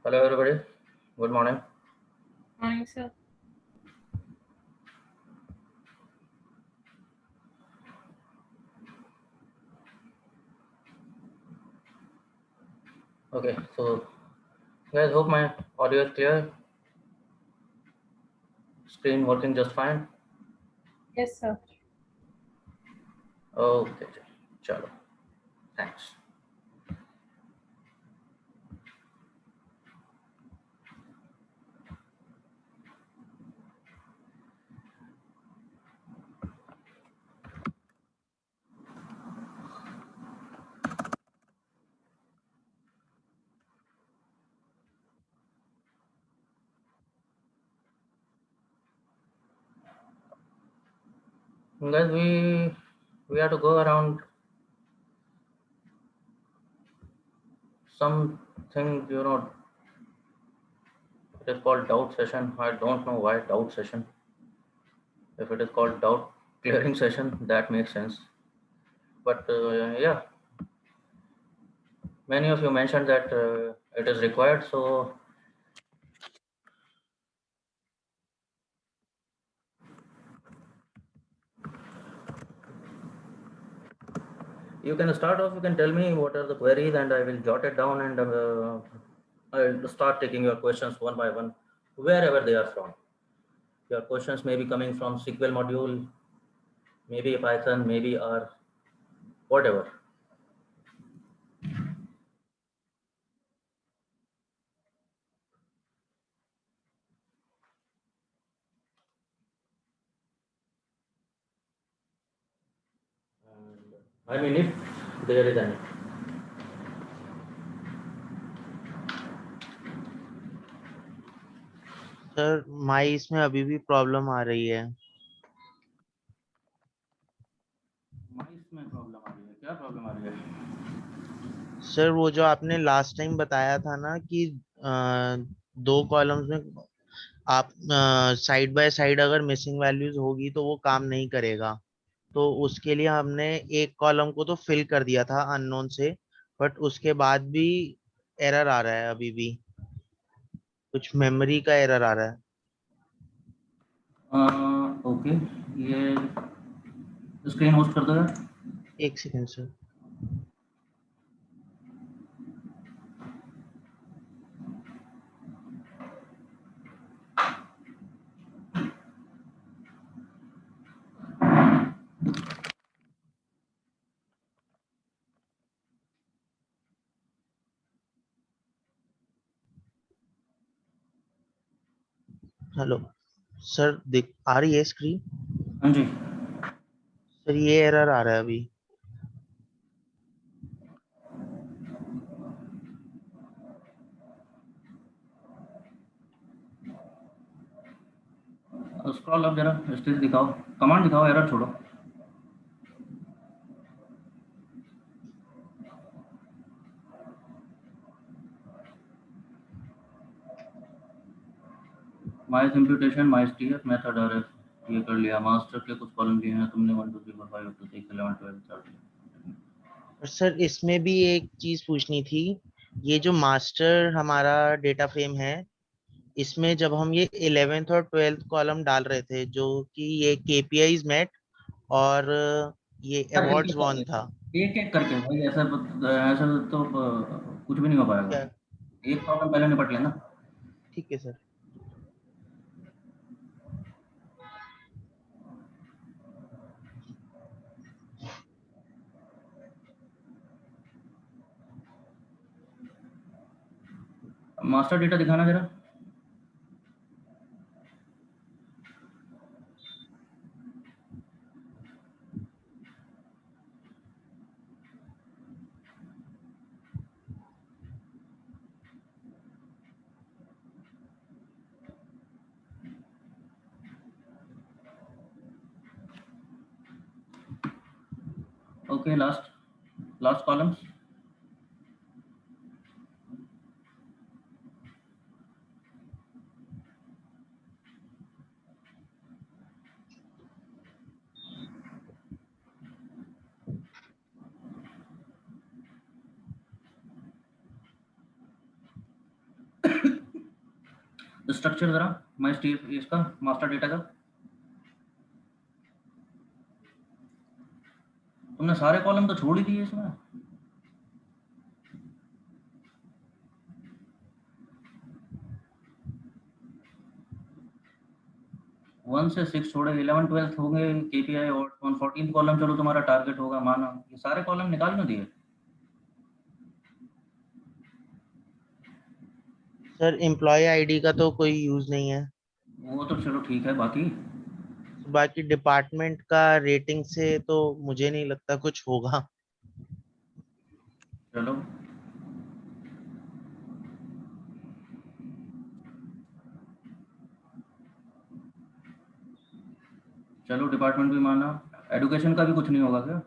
Hello, everybody. Good morning. Morning, sir. Okay, so guys, hope my audio is clear. Screen working just fine. Yes, sir. Okay, chalo. Thanks. Guys, we have to go around something. It is called doubt session. I don't know why doubt session. If it is called doubt clearing session, that makes sense. But yeah, many of you mentioned that it is required. So you can start off. You can tell me what are the queries, and I will jot it down, and I'll start taking your questions one by one, wherever they are from. Your questions may be coming from SQL module, maybe Python, maybe R, whatever. And I mean, if there is any. Sir माइस में अभी भी problem आ रही है। माइस में problem आ रही है? क्या प्रॉब्लम आ रही है? सर वो जो आपने लास्ट टाइम बताया था ना कि दो कॉलम्स में आप साइड बाय साइड अगर मिसिंग वैल्यूज होगी तो वो काम नहीं करेगा। तो उसके लिए हमने एक कॉलम को तो फिल कर दिया था अननोन से, बट उसके बाद भी एरर आ रहा है अभी भी। कुछ मेमोरी का एरर आ रहा है। ओके, ये स्क्रीन होस्ट कर दो यार। एक सेकेंड सर। हेलो सर, दिख आ रही है स्क्रीन? हाँ जी। सर ये एरर आ रहा है अभी। स्क्रॉल अप जरा, स्टेज दिखाओ, कमांड दिखाओ, एरर छोड़ो। माइस इम्प्यूटेशन, माइस टीएफ मेथड, और ये कर लिया। मास्टर के कुछ कॉलम दिए हैं तुमने, 1 2 3 4 5 6 7 11 12 13। और सर इसमें भी एक चीज पूछनी थी। ये जो मास्टर हमारा डेटा फ्रेम है, इसमें जब हम ये 11th और 12th कॉलम डाल रहे थे, जो कि ये केपीआईज मेट और ये यार अवार्ड्स वॉन था। एक एक करके भाई, ऐसा ऐसा तो कुछ भी नहीं हो पाएगा। क्या? एक प्रॉब्लम पहले निपट लेना। ठीक है सर। मास्टर डेटा दिखाना जरा। Okay, last last columns. Structure जरा मैं स्टीव इसका मास्टर डेटा का तुमने सारे कॉलम तो छोड़ ही दिए इसमें। वन से सिक्स छोड़े, 11 12 हो गए केपीआई, और 14 कॉलम चलो तुम्हारा टारगेट होगा माना, ये सारे कॉलम निकाल क्यों दिए? सर एम्प्लॉय आईडी का तो कोई यूज नहीं है। वो तो चलो ठीक है, बाकी बाकी डिपार्टमेंट का रेटिंग से तो मुझे नहीं लगता कुछ होगा। चलो चलो डिपार्टमेंट भी माना, एडुकेशन का भी कुछ नहीं होगा क्या?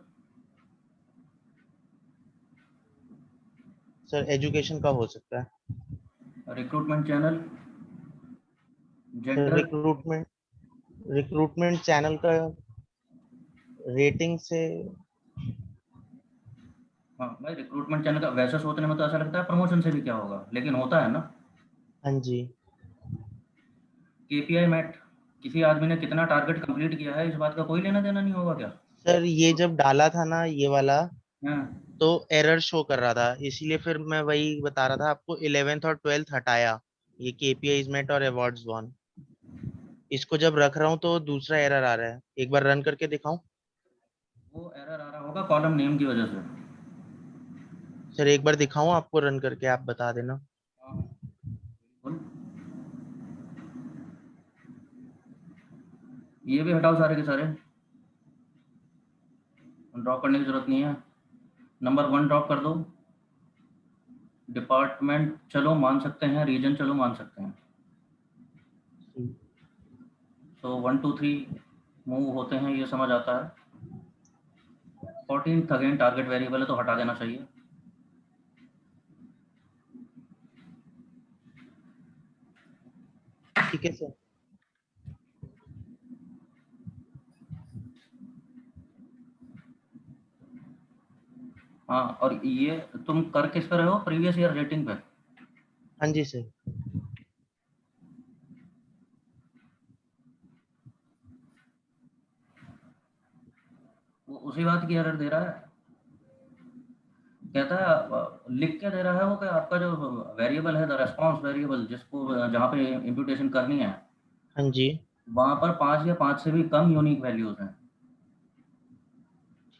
सर एजुकेशन का हो सकता है। Recruitment channel, sir gender. Recruitment channel का रेटिंग से। हाँ भाई, रिक्रूटमेंट चैनल का वैसे सोचने में तो ऐसा लगता है प्रमोशन से भी क्या होगा, लेकिन होता है ना। हाँ जी। केपीआई मैट, किसी आदमी ने कितना टारगेट कंप्लीट किया है इस बात का कोई लेना देना नहीं होगा क्या? सर ये जब डाला था ना ये वाला, हाँ। तो एरर शो कर रहा था, इसीलिए फिर मैं वही बता रहा था आपको, 11th और 12th हटाया, ये केपीआईज मेट और अवार्ड्स वन। इसको जब रख रहा हूँ तो दूसरा एरर आ रहा है, एक बार रन करके दिखाऊं? वो एरर आ रहा होगा कॉलम नेम की वजह से। सर एक बार दिखाऊं आपको रन करके, आप बता देना। हाँ, बिल्कुल। ये भी हटाओ सारे के सारे, ड्रॉप करने की जरूरत नहीं है। नंबर वन ड्रॉप कर दो। डिपार्टमेंट चलो मान सकते हैं, रीजन चलो मान सकते हैं। तो 1 2 3 मूव होते हैं, ये समझ आता है। 14 अगेन टारगेट वेरिएबल है तो हटा देना चाहिए। ठीक है सर। हाँ, और ये तुम कर किस पे रहे हो, प्रीवियस ईयर रेटिंग पे? हाँ जी सर। वो उसी बात की एरर दे रहा है, कहता है लिख के दे रहा है वो कि आपका जो वेरिएबल है द रेस्पॉन्स वेरिएबल, जिसको जहाँ पे इम्प्यूटेशन करनी है, हाँ जी। वहाँ पर 5 या 5 से भी कम यूनिक वैल्यूज हैं।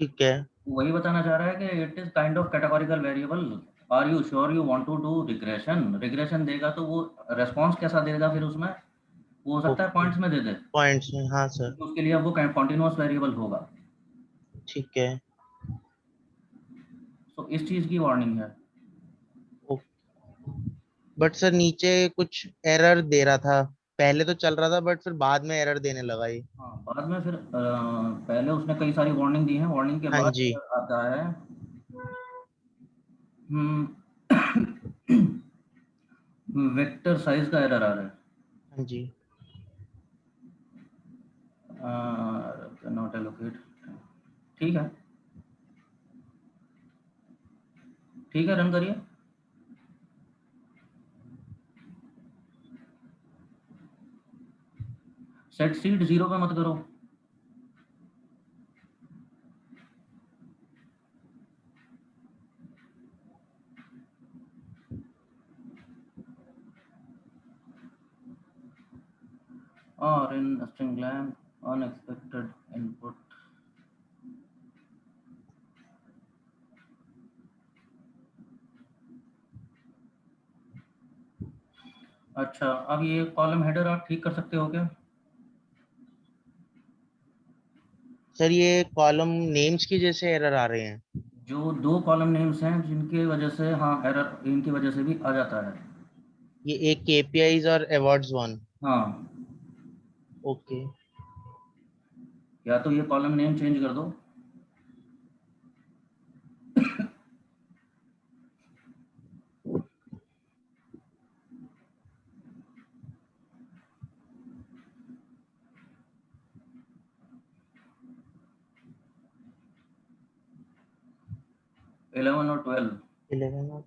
ठीक है। वही बताना चाह रहा है कि it is kind of categorical variable. Are you sure you want to do regression? Regression देगा तो वो रेस्पॉन्स कैसा देगा फिर उसमें, वो हो सकता है ओके। पॉइंट्स में दे दे, पॉइंट्स में, हाँ सर। क्योंकि उसके लिए अब वो कॉन्टिन्यूस वेरिएबल होगा। ठीक है। तो इस चीज़ की वार्निंग है। बट सर नीचे कुछ एरर दे रहा था, पहले तो चल रहा था बट फिर बाद में एरर देने लगा ये। हाँ, बाद में फिर पहले उसने कई सारी वार्निंग दी है, वार्निंग के हाँ बाद जी। आता है वेक्टर साइज का एरर आ रहा है। हाँ जी। Not allocate. ठीक है, ठीक है, रन करिए। सेट सीट जीरो पे मत करो। और इन स्ट्रिंग लैंग अनएक्सपेक्टेड इनपुट। अच्छा, अब ये कॉलम हेडर आप ठीक कर सकते हो क्या? सर ये कॉलम नेम्स की जैसे एरर आ रहे हैं। जो दो कॉलम नेम्स हैं जिनकी वजह से, हाँ, एरर इनकी वजह से भी आ जाता है। ये एक केपीआईज और अवार्ड्स वन। हाँ, ओके। या तो ये कॉलम नेम चेंज कर दो। 11 और 12। 11 और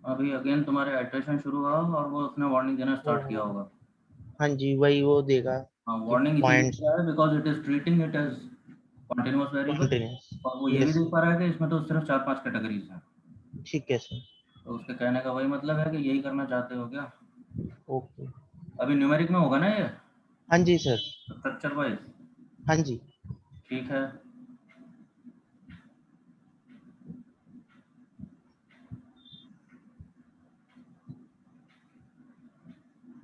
अभी अगेन तुम्हारे आइटरेशन शुरू हुआ और वो उसने वार्निंग देना स्टार्ट किया होगा। हाँ जी, वही वो देगा हाँ, कि वार्निंग इसीलिए पॉइंट्स दे रहा है because it is treating it as continuous variable, continuous. और वो ये भी यस, देख पा रहा है कि इसमें तो सिर्फ 4-5 कैटेगरीज हैं। ठीक है सर। तो उसके कहने का वही मतलब है कि यही करना चाहते हो क्या? ओके। अभी न्यूमेरिक में होगा ना ये, हाँ जी सर। Structure wise? हाँ जी। ठीक है।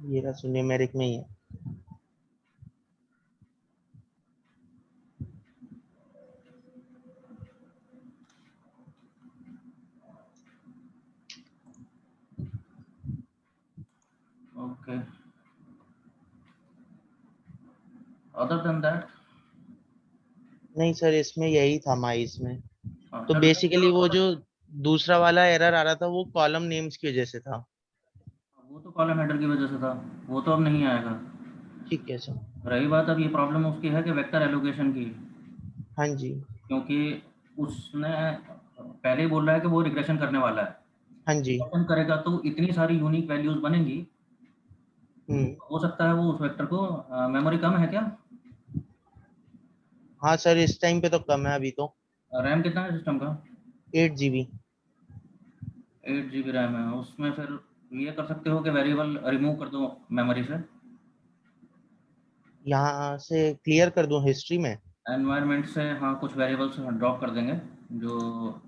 ये रहा सर, न्यूमेरिक में ही है। ओके, अदर देन दैट नहीं सर, इसमें यही था माइस में। तो चलो देख बेसिकली वो लो। जो दूसरा वाला एरर आ रहा था वो कॉलम नेम्स की वजह से था। वो तो कॉलम हेडर की वजह से था, वो तो अब नहीं आएगा। ठीक है सर। रही बात अब ये प्रॉब्लम उसकी है कि वेक्टर एलोकेशन की, हाँ जी। क्योंकि उसने पहले ही बोल रहा है कि वो रिग्रेशन करने वाला है। हाँ जी। रिग्रेशन करेगा तो इतनी सारी यूनिक वैल्यूज बनेंगी, हम्म। हो सकता है वो उस वेक्टर को मेमोरी कम है क्या? हाँ सर, इस टाइम पे तो कम है अभी तो। रैम कितना है सिस्टम का? 8 GB। 8 GB रैम है उसमें, फिर ये कर सकते हो कि वेरिएबल रिमूव कर दो मेमोरी से, यहाँ से क्लियर कर दूं हिस्ट्री में? एनवायरनमेंट से। हाँ, कुछ वेरिएबल्स ड्रॉप कर देंगे, जो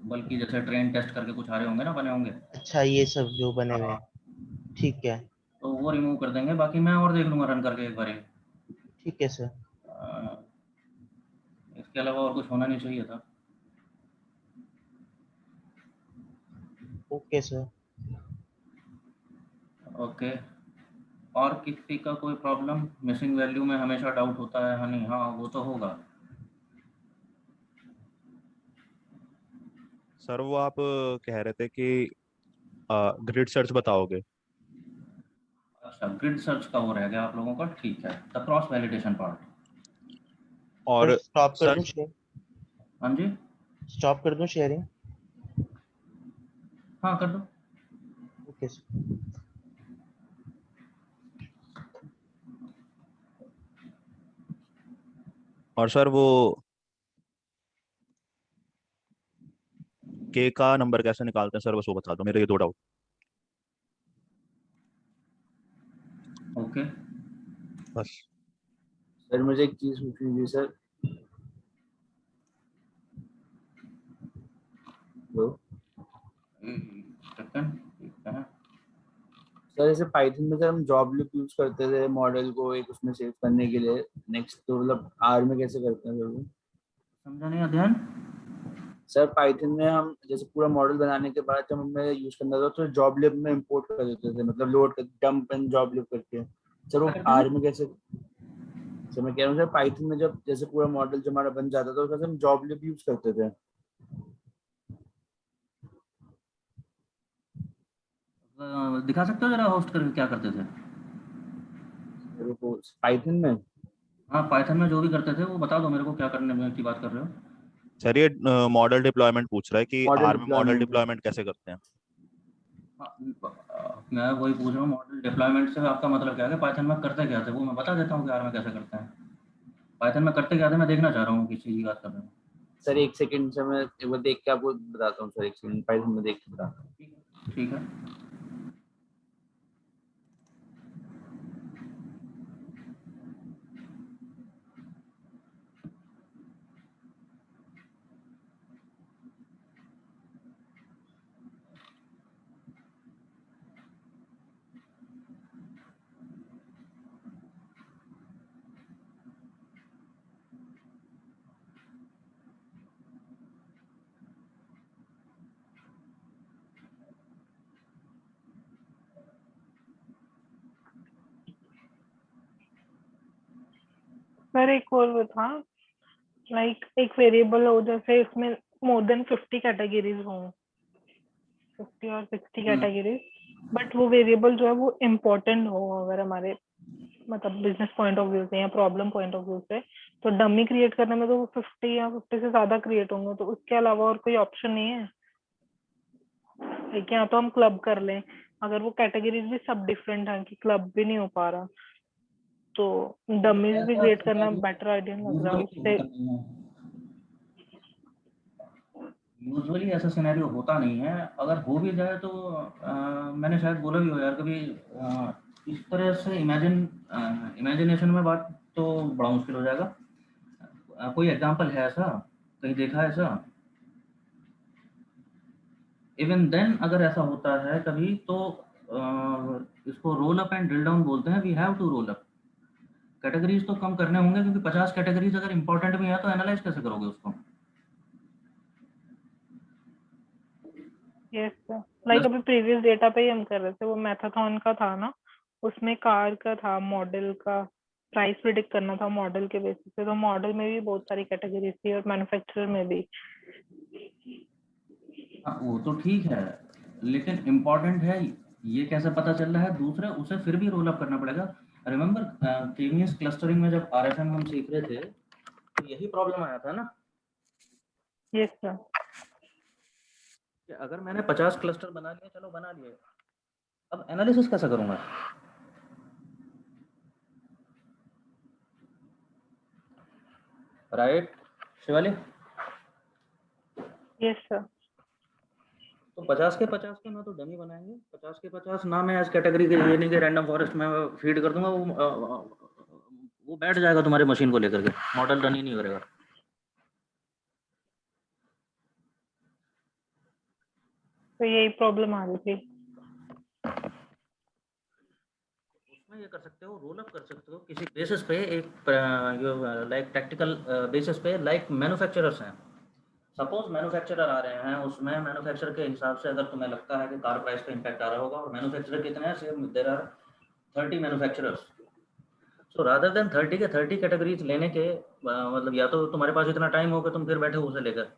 बल्कि जैसे ट्रेन टेस्ट करके कुछ आ रहे होंगे ना, बने होंगे। अच्छा, ये सब जो बने हुए हाँ, हैं। ठीक है। तो वो रिमूव कर देंगे, बाकी मैं और देख लूँगा रन करके एक बार। ठीक है सर। इसके अलावा और कुछ होना नहीं चाहिए था। Okay sir. ओके, और किसी का कोई प्रॉब्लम? मिसिंग वैल्यू में हमेशा डाउट होता है हनी? हाँ, वो तो होगा। सर वो आप कह रहे थे कि ग्रिड सर्च बताओगे। अच्छा, ग्रिड सर्च का वो रह गया आप लोगों का, ठीक है, the cross validation part. Sir और स्टॉप कर सर दूं शेयर? हाँ जी, स्टॉप कर दूं शेयरिंग? हाँ कर दो। Okay sir. और सर वो के का नंबर कैसे निकालते हैं सर, बस वो बता दो, मेरे ये दो डाउट। ओके, बस। सर मुझे एक चीज पूछनी थी सर। हेलो सेकंड, ठीक है। सर, जैसे पाइथन में सर हम जॉब लूप यूज करते थे मॉडल को एक उसमें सेव करने के लिए, नेक्स्ट तो मतलब आर में कैसे करते हैं सर वो? समझा नहीं अध्ययन। सर पाइथन में हम जैसे पूरा मॉडल बनाने के बाद जब हमें यूज करना था तो जॉब लिब में इंपोर्ट कर देते थे, मतलब लोड कर डंप एंड जॉब लिब करके। सर क्या वो करते हैं? आर में कैसे? सर मैं कह रहा हूँ सर, पाइथन में जब जैसे पूरा मॉडल जो हमारा बन जाता था उसका हम जॉब लिब यूज करते थे। दिखा सकते हो जरा होस्ट करके क्या करते थे? पाइथन में हाँ, पाइथन में जो भी करते थे वो बता दो मेरे को, क्या करने में की बात कर रहे हो? सर ये मॉडल डिप्लॉयमेंट पूछ रहा है कि मॉडल आर में मॉडल डिप्लॉयमेंट। डिप्लॉयमेंट कैसे करते हैं। हाँ, मैं वही पूछ रहा हूँ, मॉडल डिप्लॉयमेंट से आपका मतलब क्या है? पाइथन में करते क्या थे वो मैं बता देता हूँ कि आर में कैसे करते हैं। पाइथन में करते क्या थे मैं देखना चाह रहा हूँ, किस चीज़ की बात कर रहे हो? सर एक सेकंड से मैं एक बार देख के आपको बताता हूँ सर, एक सेकंड पाइथन में देख के बताता हूँ। ठीक है। सर एक और वो था, लाइक एक वेरिएबल हो जैसे इसमें मोर देन 50 कैटेगरीज हों, 50 और 60 कैटेगरीज, बट वो वेरिएबल जो है वो इम्पोर्टेंट हो अगर हमारे मतलब बिजनेस पॉइंट ऑफ व्यू से या प्रॉब्लम पॉइंट ऑफ व्यू से, तो डमी क्रिएट करने में तो वो 50 या 50 से ज्यादा क्रिएट होंगे, तो उसके अलावा और कोई ऑप्शन नहीं है? लाइक यहाँ तो हम क्लब कर लें, अगर वो कैटेगरीज भी सब डिफरेंट हैं कि क्लब भी नहीं हो पा रहा, तो डमीज भी क्रिएट करना बेटर आइडिया लग रहा है उससे। यूजुअली ऐसा सिनेरियो होता नहीं है, अगर हो भी जाए तो मैंने शायद बोला भी हो यार कभी, इस तरह से इमेजिनेशन में बात तो बड़ा मुश्किल हो जाएगा। कोई एग्जांपल है ऐसा, कहीं देखा है ऐसा? इवन देन अगर ऐसा होता है कभी तो इसको roll up and drill down बोलते हैं, we have to roll up. Categories तो कम करने होंगे क्योंकि 50 कैटेगरीज अगर इंपॉर्टेंट भी है तो एनालाइज कैसे करोगे उसको? यस सर, लाइक अभी प्रीवियस डेटा पे ही हम कर रहे थे, वो मैथाथॉन का था ना, उसमें कार का था, मॉडल का प्राइस प्रिडिक्ट करना था मॉडल के बेसिस पे, तो मॉडल में भी बहुत सारी कैटेगरीज थी और मैन्युफैक्चरर में भी। हाँ वो तो ठीक है, लेकिन इम्पोर्टेंट है ये कैसे पता चल रहा है, दूसरा उसे फिर भी रोल अप करना पड़ेगा। रिमेंबर केमीएस क्लस्टरिंग में जब आरएफएम हम सीख रहे थे तो यही प्रॉब्लम आया था ना, यस सर। कि अगर मैंने 50 क्लस्टर बना लिए, चलो बना लिए, अब एनालिसिस कैसे करूंगा? राइट शिवाली? Yes sir. तो 50 के 50 के ना तो डमी बनाएंगे, 50 के 50 ना मैं एज कैटेगरी के ये नहीं कि रैंडम फॉरेस्ट में फीड कर दूंगा, वो बैठ जाएगा तुम्हारी मशीन को लेकर के, मॉडल रन ही नहीं करेगा। तो यही प्रॉब्लम आ रही थी। उसमें ये कर सकते हो, रोल अप कर सकते हो किसी बेसिस पे, एक लाइक प्रैक्टिकल बेसिस पे, लाइक मैन्युफैक्चरर्स हैं, सपोज मैन्युफैक्चरर आ रहे हैं, उसमें मैन्युफैक्चरर के हिसाब से अगर तुम्हें लगता है कि कार प्राइस पे इम्पैक्ट आ रहा होगा, और मैन्युफैक्चरर कितने हैं, same there are 30 manufacturers, so rather than 30 के 30 कैटेगरीज लेने के मतलब या तो तुम्हारे पास इतना टाइम होगा तुम फिर बैठे हो उसे लेकर,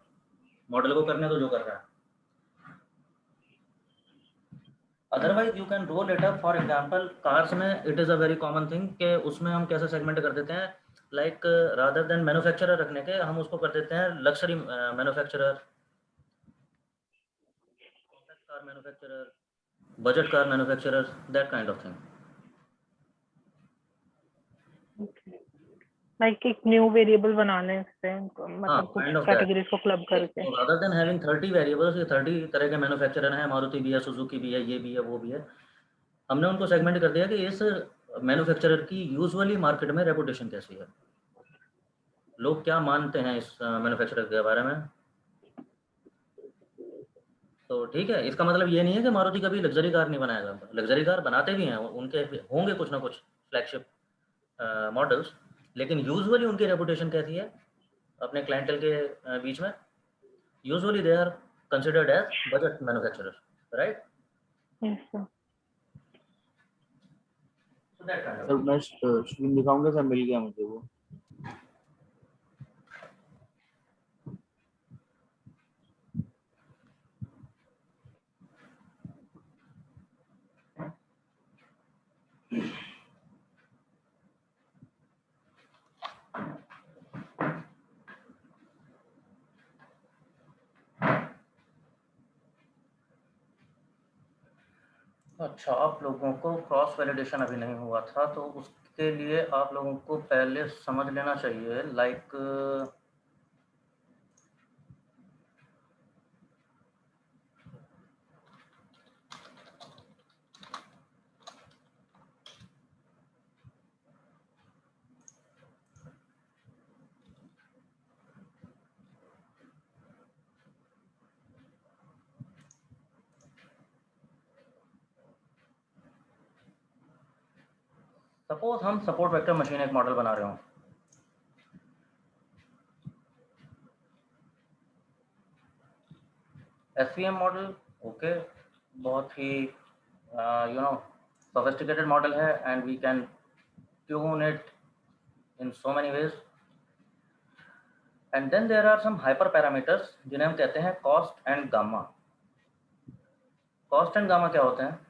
मॉडल को करने दो जो कर रहा है, otherwise you can roll it up. For example cars में it is a very common thing कि उसमें हम कैसे सेगमेंट कर देते हैं, लाइक रादर देन मैन्युफैक्चरर रखने के हम उसको कर देते हैं luxury manufacturer, compact car manufacturer, budget car manufacturer, that kind of thing. Like एक न्यू वेरिएबल बना लें इससे, हाँ मतलब कुछ काइंड ऑफ दैट। कैटेगरीज को क्लब करके। तो रादर देन हैविंग 30 वेरिएबल्स, ये 30 तरह के मैन्युफैक्चरर हैं, मारुति भी है, सुजुकी भी है, ये भी है, वो भी है, हमने उनको सेगमेंट कर दिया कि इस मैन्युफैक्चरर की यूजुअली मार्केट में रेपुटेशन कैसी है, लोग क्या मानते हैं इस मैन्युफैक्चरर के बारे में। तो ठीक है, इसका मतलब ये नहीं है कि मारुति कभी लग्जरी कार नहीं बनाएगा, लग्जरी कार बनाते भी हैं, उनके होंगे कुछ ना कुछ फ्लैगशिप मॉडल्स, लेकिन यूजुअली उनकी रेपुटेशन कैसी है अपने क्लाइंटल के बीच में, usually they are considered as budget manufacturer, right? Yes sir. So that kind sir of. मैं स्क्रीन दिखाऊंगा सर, मिल गया मुझे वो। अच्छा, आप लोगों को क्रॉस वैलिडेशन अभी नहीं हुआ था, तो उसके लिए आप लोगों को पहले समझ लेना चाहिए, लाइक सपोज हम सपोर्ट वेक्टर मशीन एक मॉडल बना रहे हो, एसवीएम मॉडल, ओके, बहुत ही यू नो सोफिस्टिकेटेड मॉडल है, and we can tune it in so many ways, and then there are some hyper parameters जिन्हें हम कहते हैं cost and gamma. Cost and gamma क्या होते हैं?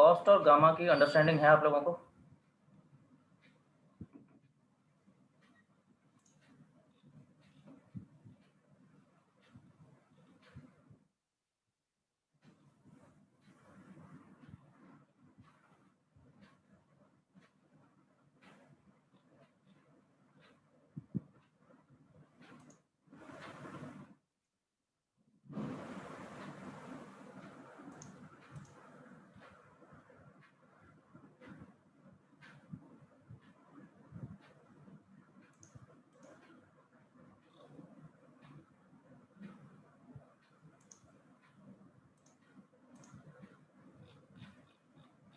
कॉस्ट और गामा की अंडरस्टैंडिंग है आप लोगों को?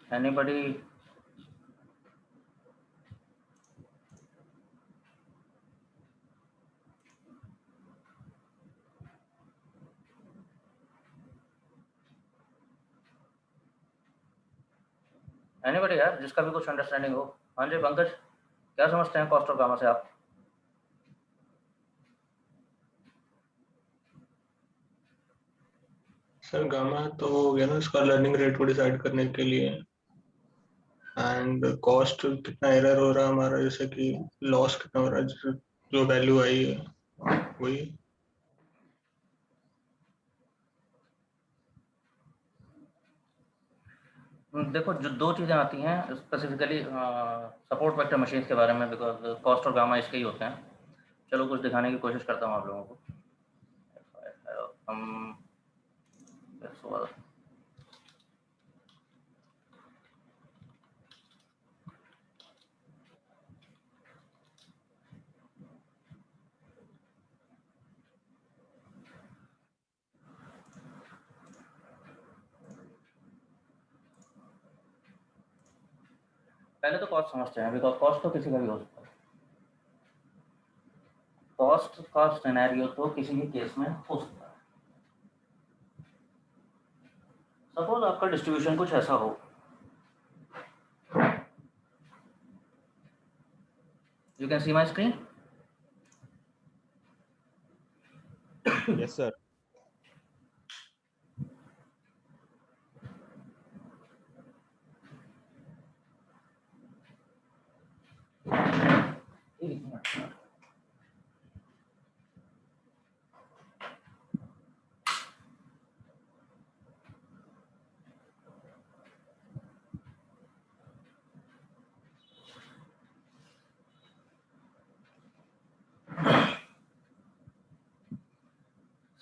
Anybody? Anybody यार जिसका भी कुछ अंडरस्टैंडिंग हो? हाँ जी पंकज, क्या समझते हैं कॉस्ट और गामा से आप? सर गामा तो हो गया ना इसका लर्निंग रेट को डिसाइड करने के लिए, एंड कॉस्ट कितना एरर हो रहा है हमारा, जैसे कि लॉस कितना हो रहा है, जो वैल्यू आई है वही। देखो जो दो चीज़ें आती हैं स्पेसिफिकली सपोर्ट वेक्टर मशीन्स के बारे में, बिकॉज कॉस्ट और गामा इसके ही होते हैं। चलो कुछ दिखाने की कोशिश करता हूँ आप लोगों को। हम पहले तो कॉस्ट समझते हैं, बिकॉज कॉस्ट तो किसी का भी हो सकता है। कॉस्ट का सिनेरियो तो किसी भी केस में हो सकता है। सपोज आपका डिस्ट्रीब्यूशन कुछ ऐसा हो, you can see my screen. Yes sir.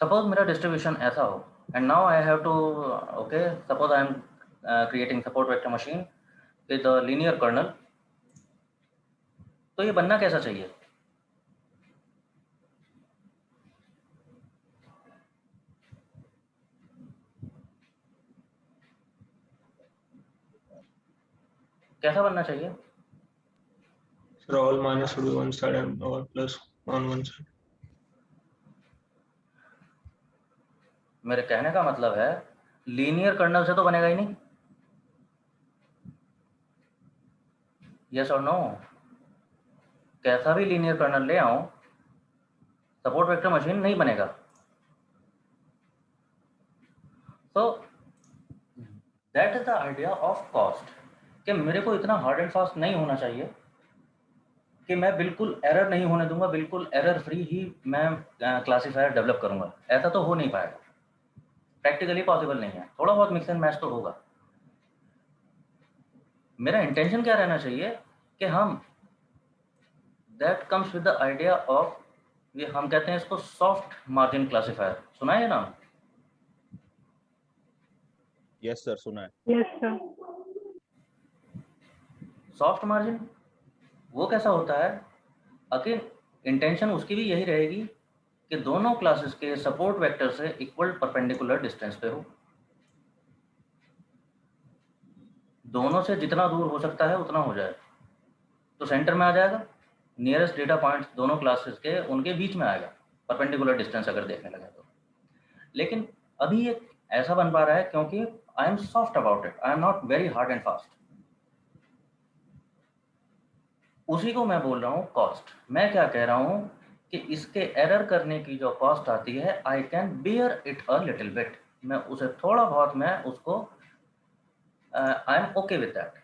Suppose मेरा डिस्ट्रीब्यूशन ऐसा हो, and now I have to okay suppose I am creating support vector machine with linear kernel. तो ये बनना कैसा चाहिए? कैसा बनना चाहिए? Sir all minus should be one side and all plus on one side. मेरे कहने का मतलब है लीनियर कर्नल से तो बनेगा ही नहीं। यस और नो? कैसा भी लीनियर कर्नल ले आऊं, सपोर्ट वेक्टर मशीन नहीं बनेगा। सो that is the idea of cost, कि मेरे को इतना हार्ड एंड फास्ट नहीं होना चाहिए कि मैं बिल्कुल एरर नहीं होने दूंगा, बिल्कुल एरर फ्री ही मैं क्लासीफायर डेवलप करूंगा। ऐसा तो हो नहीं पाएगा, प्रैक्टिकली पॉसिबल नहीं है। थोड़ा बहुत मिक्स एंड मैच तो होगा। मेरा इंटेंशन क्या रहना चाहिए कि हम that comes with the idea of, ये हम कहते हैं इसको सॉफ्ट मार्जिन क्लासीफायर। सुना है ये नाम? यस सर, सुना है। Yes sir. सॉफ्ट मार्जिन वो कैसा होता है? अगेन इंटेंशन उसकी भी यही रहेगी कि दोनों क्लासेस के सपोर्ट वेक्टर से इक्वल परपेंडिकुलर डिस्टेंस पे हो। दोनों से जितना दूर हो सकता है उतना हो जाए, तो सेंटर में आ जाएगा। नियरेस्ट डेटा पॉइंट्स दोनों क्लासेस के उनके बीच में आएगा, परपेंडिकुलर डिस्टेंस अगर देखने लगे तो। लेकिन अभी ये ऐसा बन पा रहा है क्योंकि I am soft about it, I am not very hard and fast. उसी को मैं बोल रहा हूँ कॉस्ट। मैं क्या कह रहा हूँ कि इसके एरर करने की जो कॉस्ट आती है, I can bear it a little bit. मैं उसे थोड़ा बहुत मैं उसको I am okay with that.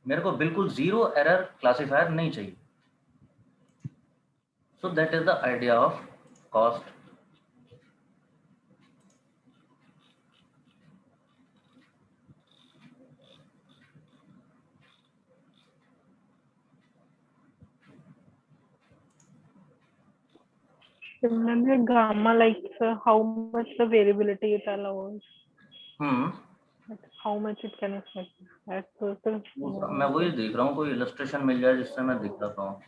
मेरे को बिल्कुल जीरो एरर क्लासिफायर नहीं चाहिए। सो that is the idea of cost. Similarly, gamma likes how much the variability it allows, like how much it can affect. That's also मैं वही देख रहा हूँ, कोई इलस्ट्रेशन मिल जाए जिससे मैं दिख सकता हूँ।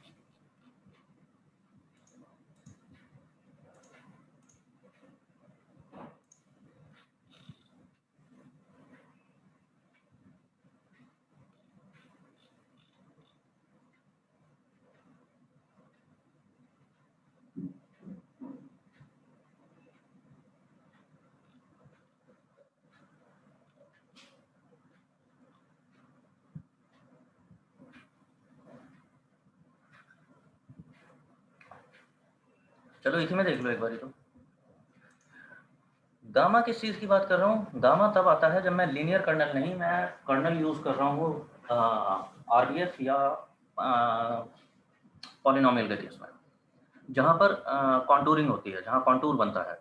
चलो इसी में देख लो एक बारी। तो गामा किस चीज़ की बात कर रहा हूँ? गामा तब आता है जब मैं लीनियर कर्नल नहीं, मैं कर्नल यूज़ कर रहा हूँ आरबीएफ या पॉलिनोमियल के केस में, जहाँ पर कॉन्टूरिंग होती है, जहाँ कॉन्टूर बनता है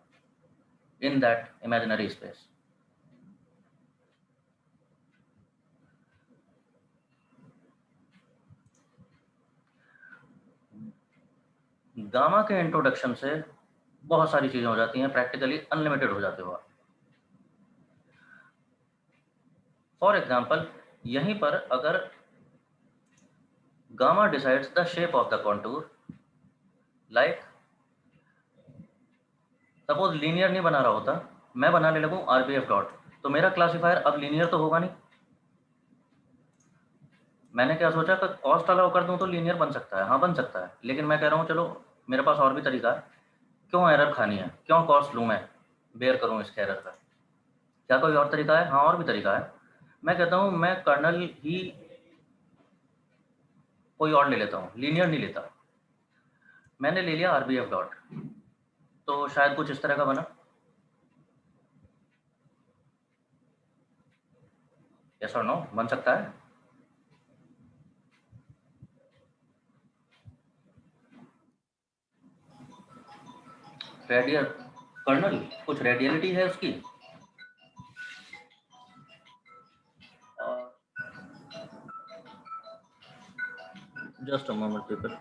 in that imaginary space. Gamma के इंट्रोडक्शन से बहुत सारी चीज़ें हो जाती हैं, प्रैक्टिकली अनलिमिटेड हो जाते हो आप। फॉर एग्जाम्पल, यहीं पर अगर gamma decides the shape of the contour, like suppose linear नहीं बना रहा होता, मैं बनाने लगूं आरबीएफ डॉट, तो मेरा क्लासिफायर अब लीनियर तो होगा नहीं। मैंने क्या सोचा कि कॉस्ट अलाउ कर दूं तो लीनियर बन सकता है, हाँ बन सकता है, लेकिन मैं कह रहा हूँ चलो मेरे पास और भी तरीका है, क्यों एरर खानी है, क्यों कॉस्ट लूँ, मैं बेयर करूँ इसके एरर का, क्या कोई और तरीका है? हाँ और भी तरीका है। मैं कहता हूँ मैं कर्नल ही कोई और ले लेता हूँ, लीनियर नहीं लेता। मैंने ले लिया आरबीएफ डॉट, तो शायद कुछ इस तरह का बना। यस और नो, बन सकता है। रेडियल कर्नल, कुछ रेडियलिटी है उसकी। Just a moment people.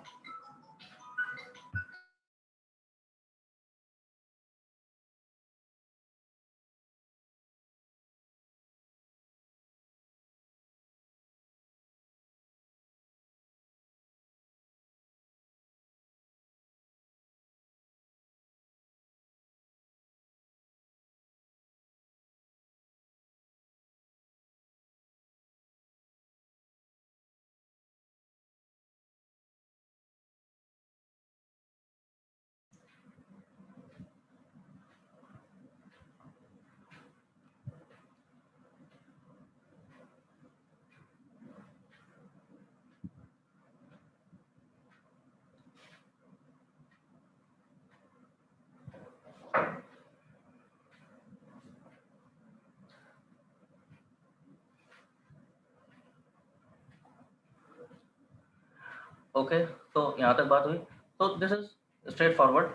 Okay, तो यहाँ तक बात हुई। तो दिस इज स्ट्रेट फॉरवर्ड,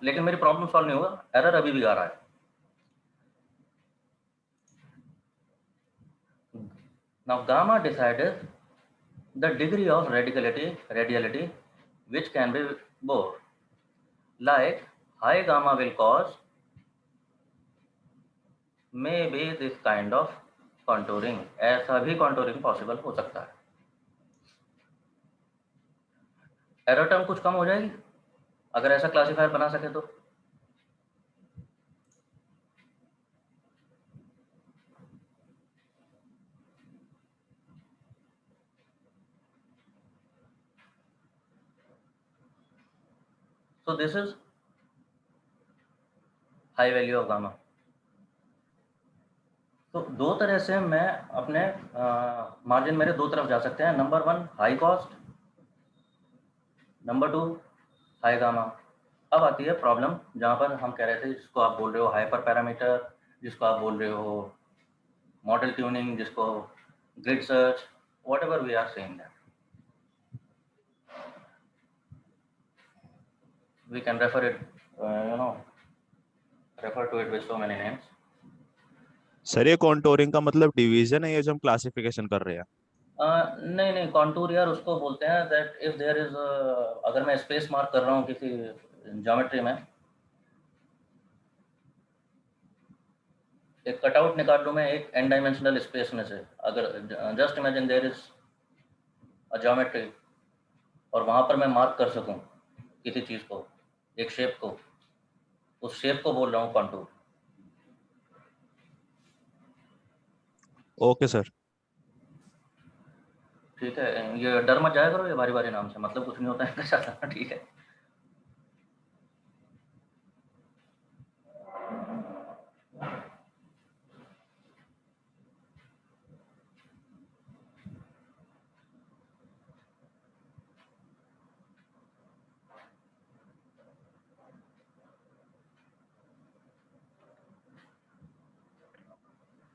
लेकिन मेरी प्रॉब्लम सॉल्व नहीं हुआ, एरर अभी भी आ रहा है। Now gamma decided the degree of radiality which can be bored, like high gamma will cause maybe this kind of contouring, ऐसा भी contouring possible हो सकता है। एरर टर्म कुछ कम हो जाएगी अगर ऐसा क्लासिफायर बना सके तो। So this is high value of gamma। तो दो तरह से मैं अपने मार्जिन मेरे दो तरफ जा सकते हैं। Number one high cost, number two high gamma. अब आती है प्रॉब्लम जहाँ पर हम कह रहे थे, जिसको आप बोल रहे हो हाइपर पैरामीटर, जिसको आप बोल रहे हो मॉडल ट्यूनिंग, जिसको grid search, whatever we are saying that. We can refer it, refer to it with so many names. Sir ये कॉन्टोरिंग का मतलब डिवीजन है, ये जो हम क्लासिफिकेशन कर रहे हैं? नहीं नहीं, कॉन्टूर यार उसको बोलते हैं दैट इफ देयर इज, अगर मैं स्पेस मार्क कर रहा हूँ किसी ज्योमेट्री में, एक कटआउट निकाल लूँ मैं एक n डायमेंशनल स्पेस में से, अगर just imagine there is a geometry और वहाँ पर मैं मार्क कर सकूँ किसी चीज़ को, एक शेप को, उस शेप को बोल रहा हूँ कॉन्टूर। Okay sir. ठीक है, ये डर मत जाया करो ये बारी बारी नाम से, मतलब कुछ नहीं होता है इनका साथ, ठीक है।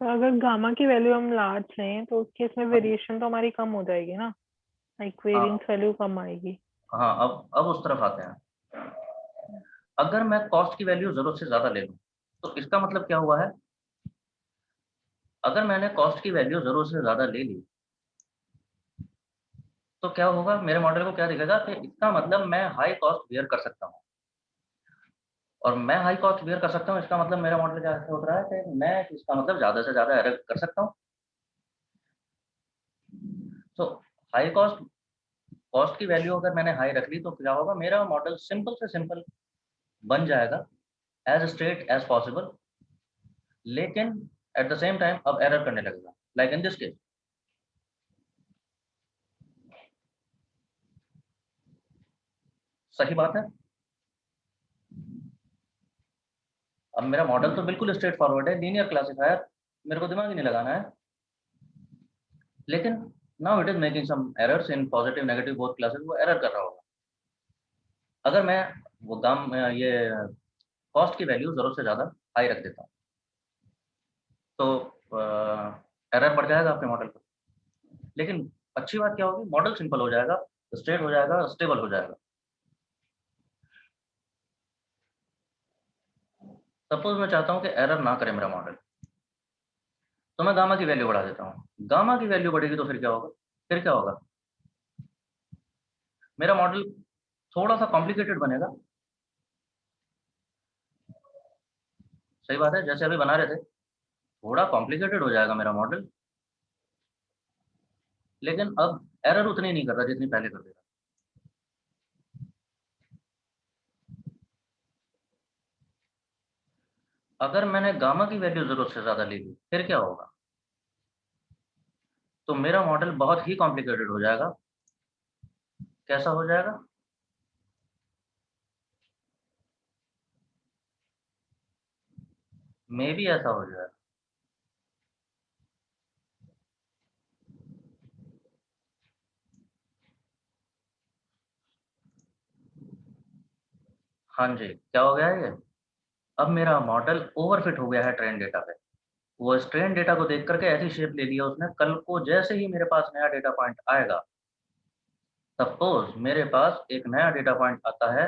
तो अगर गामा की वैल्यू हम लार्ज लें तो उस केस में वेरिएशन तो हमारी कम हो जाएगी ना, लाइक वेरिएंस वैल्यू कम आएगी। हाँ, अब उस तरफ आते हैं। अगर मैं कॉस्ट की वैल्यू जरूरत से ज्यादा ले लूँ तो इसका मतलब क्या हुआ है, अगर मैंने कॉस्ट की वैल्यू जरूरत से ज्यादा ले ली तो क्या होगा, मेरे मॉडल को क्या दिखेगा कि इसका मतलब मैं हाई कॉस्ट बियर कर सकता हूँ, और मैं हाई कॉस्ट बियर कर सकता हूँ इसका मतलब मेरा मॉडल क्या सोच रहा है कि मैं इसका मतलब ज्यादा से ज्यादा एरर कर सकता हूँ। तो हाई कॉस्ट की वैल्यू अगर मैंने हाई रख ली तो क्या होगा, मेरा मॉडल सिंपल से सिंपल बन जाएगा, एज स्ट्रेट एज पॉसिबल, लेकिन एट द सेम टाइम अब एरर करने लगेगा, लाइक इन दिस केस। सही बात है। अब मेरा मॉडल तो बिल्कुल स्ट्रेट फॉरवर्ड है, लीनियर क्लासिफायर, मेरे को दिमाग ही नहीं लगाना है, लेकिन now it is making some errors in positive negative both classes, वो एरर कर रहा होगा। अगर मैं वो ये कॉस्ट की वैल्यू जरूरत से ज़्यादा हाई रख देता हूँ तो एरर बढ़ जाएगा आपके मॉडल पर, लेकिन अच्छी बात क्या होगी, मॉडल सिंपल हो जाएगा, स्ट्रेट हो जाएगा, स्टेबल हो जाएगा। सपोज मैं चाहता हूँ कि एरर ना करे मेरा मॉडल, तो मैं गामा की वैल्यू बढ़ा देता हूँ। गामा की वैल्यू बढ़ेगी तो फिर क्या होगा, मेरा मॉडल थोड़ा सा कॉम्प्लिकेटेड बनेगा। सही बात है, जैसे अभी बना रहे थे थोड़ा कॉम्प्लिकेटेड हो जाएगा मेरा मॉडल, लेकिन अब एरर उतनी नहीं कर रहा जितनी पहले कर देगा। अगर मैंने गामा की वैल्यू जरूरत से ज्यादा ले ली फिर क्या होगा, तो मेरा मॉडल बहुत ही कॉम्प्लिकेटेड हो जाएगा। कैसा हो जाएगा, मे भी ऐसा हो जाएगा। हाँ जी, क्या हो गया है ये, अब मेरा मॉडल ओवरफिट हो गया है ट्रेन डेटा पे। वो इस ट्रेन डेटा को देख करके ऐसी शेप ले लिया उसने, कल को जैसे ही मेरे पास नया डेटा पॉइंट आएगा, सपोज मेरे पास एक नया डेटा पॉइंट आता है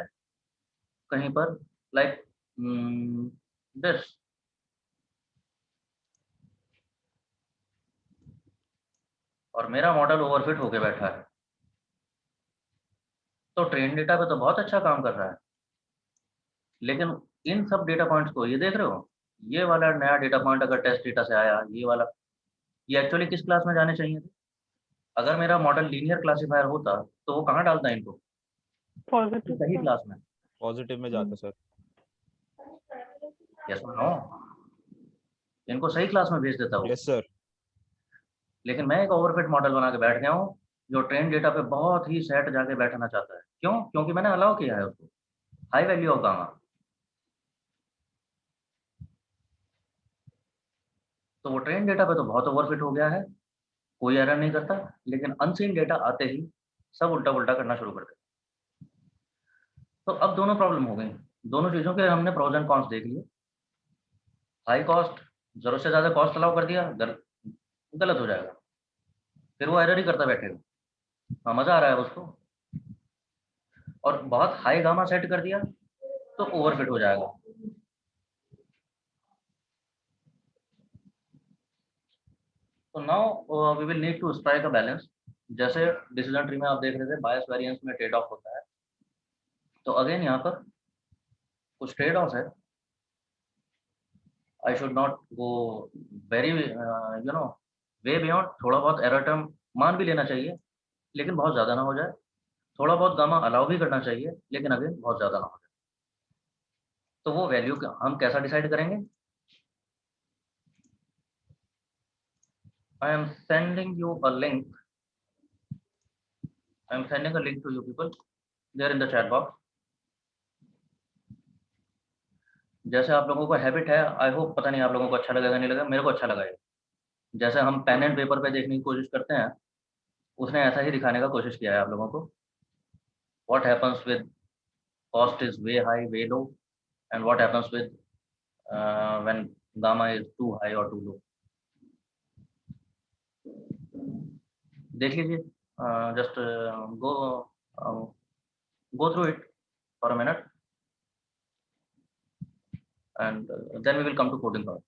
कहीं पर, लाइक दिस, और मेरा मॉडल ओवरफिट होके बैठा है, तो ट्रेन डेटा पे तो बहुत अच्छा काम कर रहा है, लेकिन इन सब डेटा पॉइंट्स को, ये देख रहे हो, ये वाला नया डेटा पॉइंट अगर टेस्ट डेटा से आया, ये वाला, ये एक्चुअली किस क्लास में जाने चाहिए थे? अगर मेरा मॉडल लीनियर क्लासिफायर होता तो वो कहाँ डालता है इनको, पॉजिटिव सही क्लास में। पॉजिटिव में जाता सर। यस और नो, इनको सही क्लास में भेज देता वो। Yes sir. लेकिन मैं एक ओवरफिट मॉडल बना के बैठ गया हूँ जो ट्रेन डेटा पे बहुत ही सेट जाके बैठना चाहता है। क्यों? क्योंकि मैंने अलाउ किया है उसको, हाई वैल्यू ऑफ गामा। तो वो ट्रेन डेटा पे तो बहुत ओवरफिट हो गया है, कोई एरर नहीं करता, लेकिन अनसीन डेटा आते ही सब उल्टा उल्टा करना शुरू कर देता। तो अब दोनों प्रॉब्लम हो गई, दोनों चीज़ों के हमने प्रोज एंड कॉन्स देख लिए। हाई कॉस्ट, जरूरत से ज़्यादा कॉस्ट अलाउ कर दिया, गलत हो जाएगा, फिर वो एरर ही करता बैठेगा। हाँ, मजा आ रहा है उसको, और बहुत हाई गामा सेट कर दिया तो ओवरफिट हो जाएगा। तो now we will need to strike a balance. जैसे डिसीजन ट्री में आप देख रहे थे बायस वेरिएंस में ट्रेड ऑफ होता है, तो अगेन यहाँ पर कुछ ट्रेड ऑफ है। I should not go very way beyond. थोड़ा बहुत एरर टर्म मान भी लेना चाहिए, लेकिन बहुत ज़्यादा ना हो जाए। थोड़ा बहुत गामा अलाउ भी करना चाहिए, लेकिन अगेन बहुत ज़्यादा ना हो जाए। तो वो वैल्यू हम कैसा डिसाइड करेंगे? I am sending you a link. I am sending a link to you people there in the chat box. जैसे आप लोगों को हैबिट है, आई होप, पता नहीं आप लोगों को अच्छा लगेगा नहीं लगेगा, मेरे को अच्छा लगा है। जैसे हम पेन एंड पेपर पे देखने की कोशिश करते हैं, उसने ऐसा ही दिखाने का कोशिश किया है आप लोगों को। What happens with cost is way high way low, and what happens with when gamma is too high और टू लो। देख लीजिए, just go go through it for a minute, and then we will come to coding part.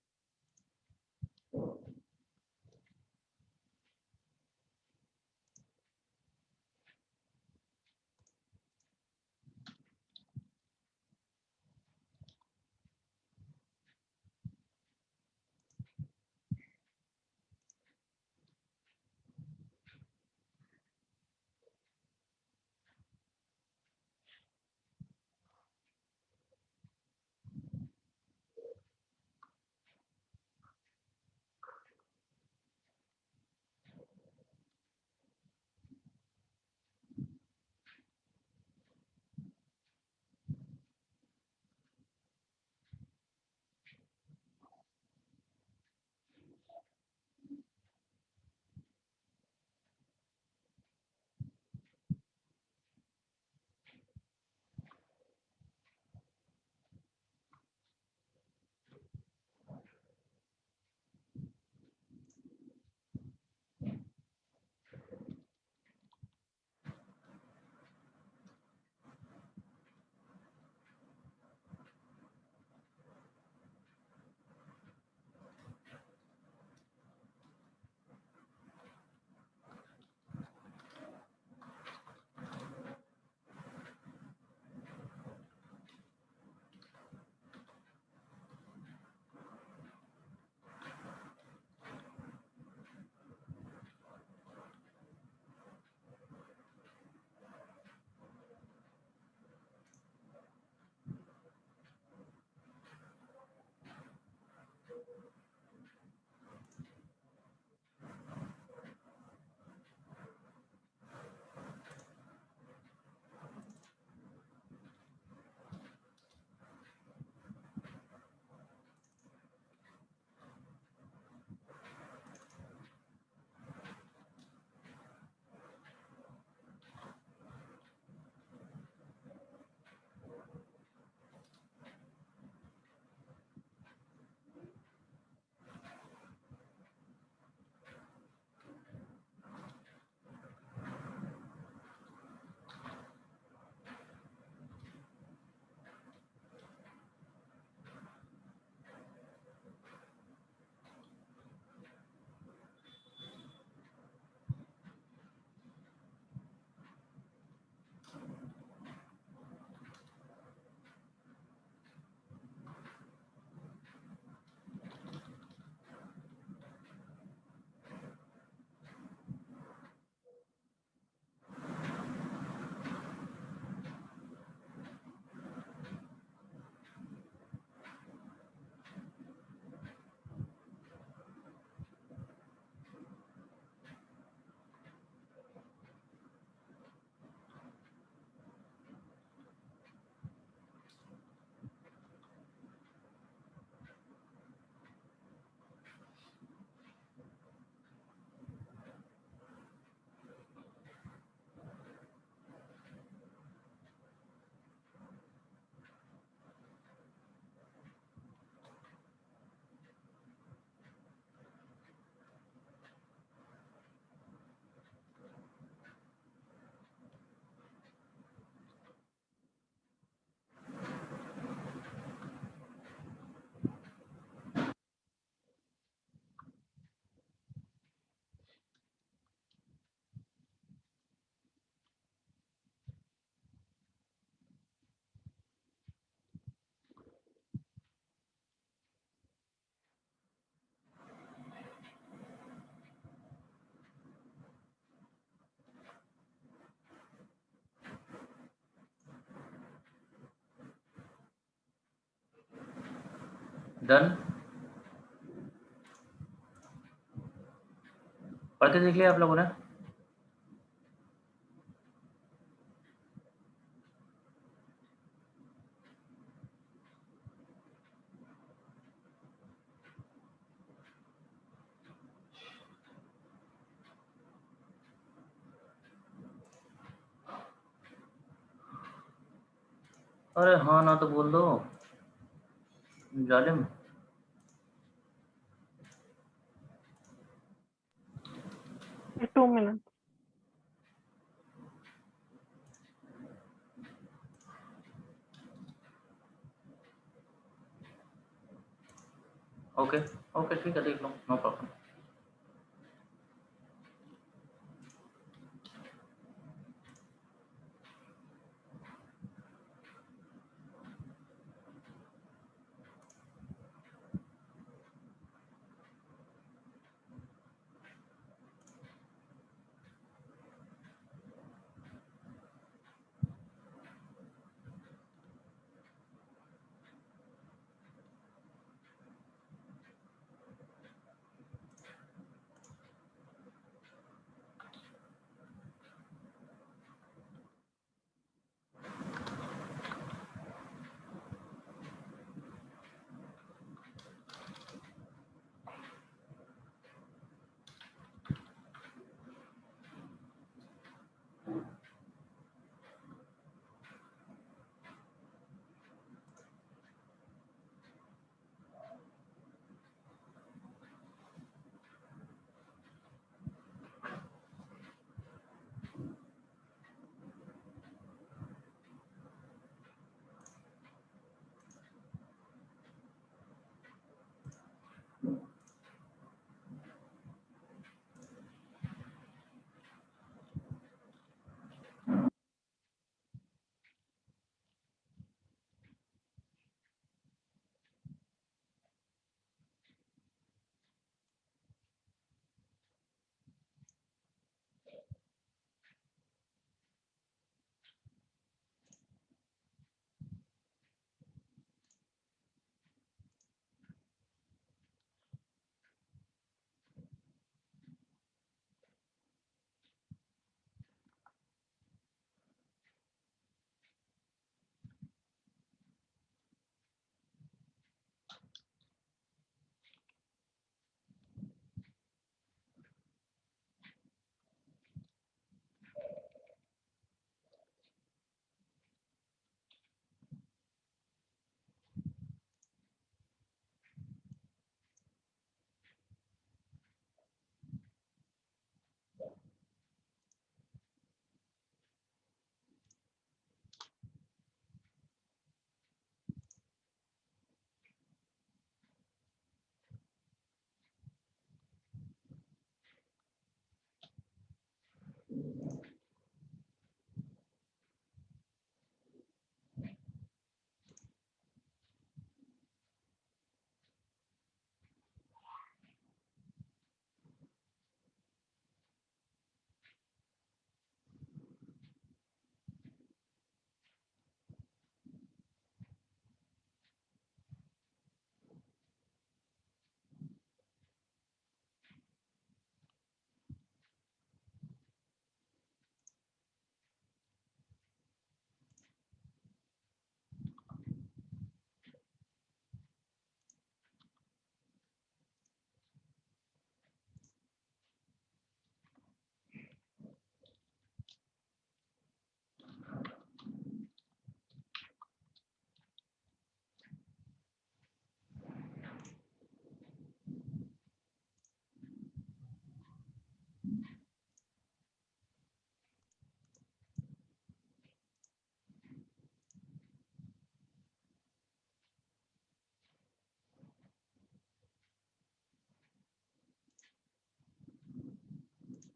Done. पढ़ के देख लिया आप लोगों ने? अरे हाँ ना तो बोल दो, जालिम। To minute. ओके ओके ठीक है, देख लो, no problem.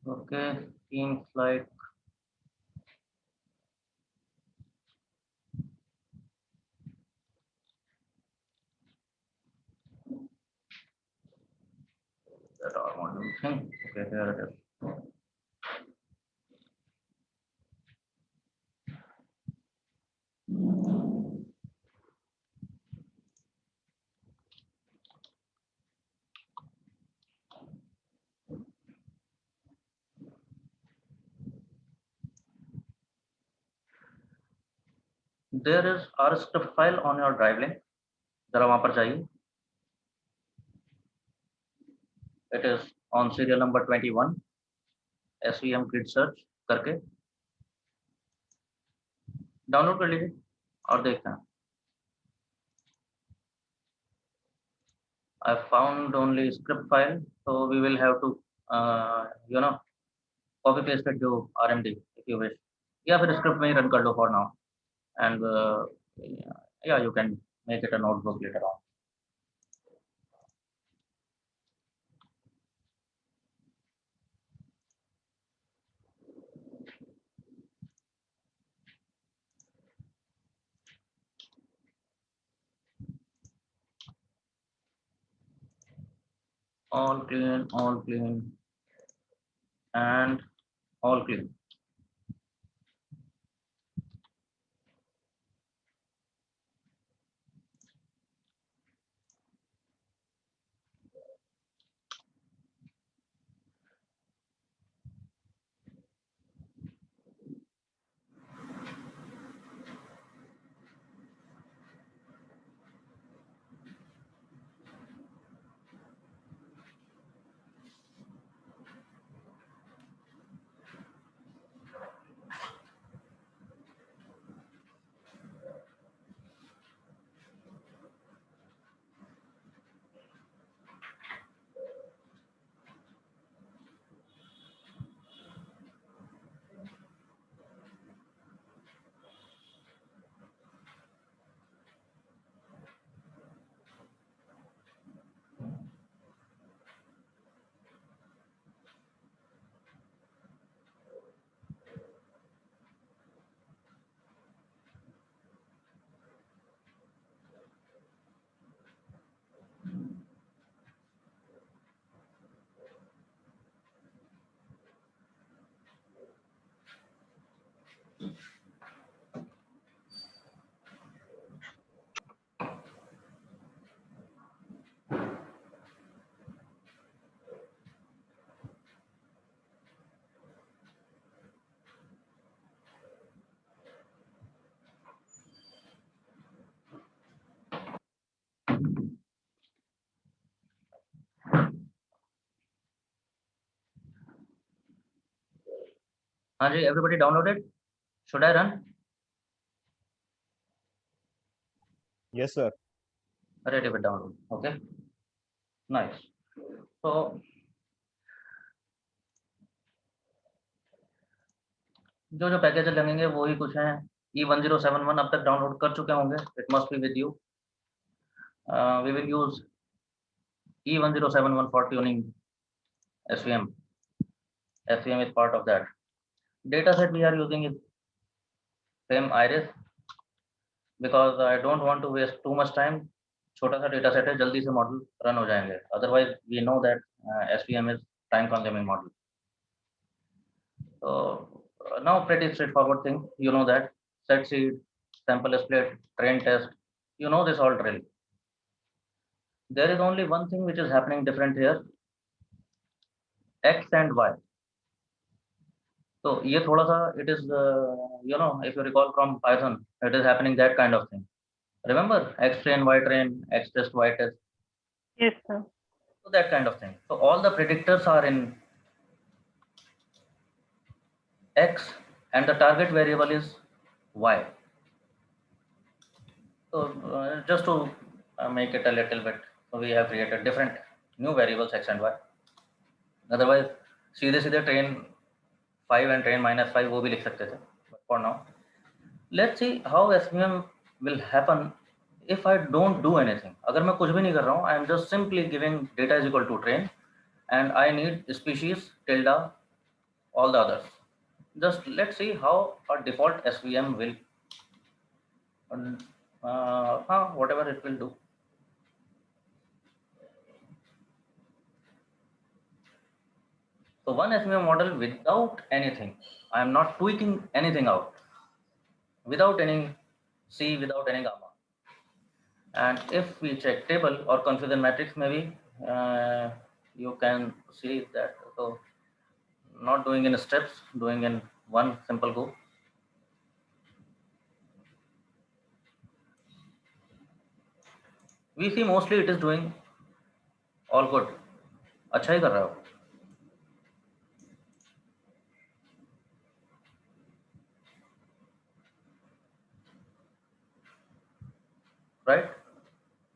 Okay, seems like that are one thing. Okay, here it is. There is our script file on your drive link. जरा वहां पर जाइए. It is on serial number 21. SVM grid search करके download कर लीजिए और देखते हैं. I found only script file, so we will have to copy paste it to RMD if you wish. या फिर script में ही run कर लो for now, and yeah, you can make it a notebook later on. All clean, and all clean. हाँ जी, everybody downloaded? Should I run? Yes, sir. Ready with download. Okay. Nice. So जो package लगेंगे वही कुछ हैं. E1071 अब तक download कर चुके होंगे. It must be with you. We will use E1071 for tuning SVM. SVM is part of that. Data set we are using is same Iris because I don't want to waste too much time. छोटा सा data set है, जल्दी से model run हो जाएंगे. Otherwise we know that SVM is time consuming model. So now pretty straightforward thing. You know that set seed, sample split, train test. You know this all drill. There is only one thing which is happening different here. X and Y. So ये थोड़ा सा it is if you recall from Python, it is happening that kind of thing. Remember X train, Y train, X test, Y test. Yes, sir. So that kind of thing. So all the predictors are in X and the target variable is Y. So just to make it a little bit, so we have created different new variables X and Y. Otherwise सीधे सीधे train 5 and train -5 वो भी लिख सकते थे. But for now, let's see how SVM will happen if I don't do anything. अगर मैं कुछ भी नहीं कर रहा हूँ, I am just simply giving data is equal to train and I need species tilde all the others. Just let's see how our default SVM will whatever it will do. So one SVM model without anything. I am not tweaking anything out. Without any C, without any gamma. And if we check table or confusion matrix, maybe you can see that. So not doing in steps, doing in one simple go. We see mostly it is doing all good. अच्छा ही कर रहा है वो. Right?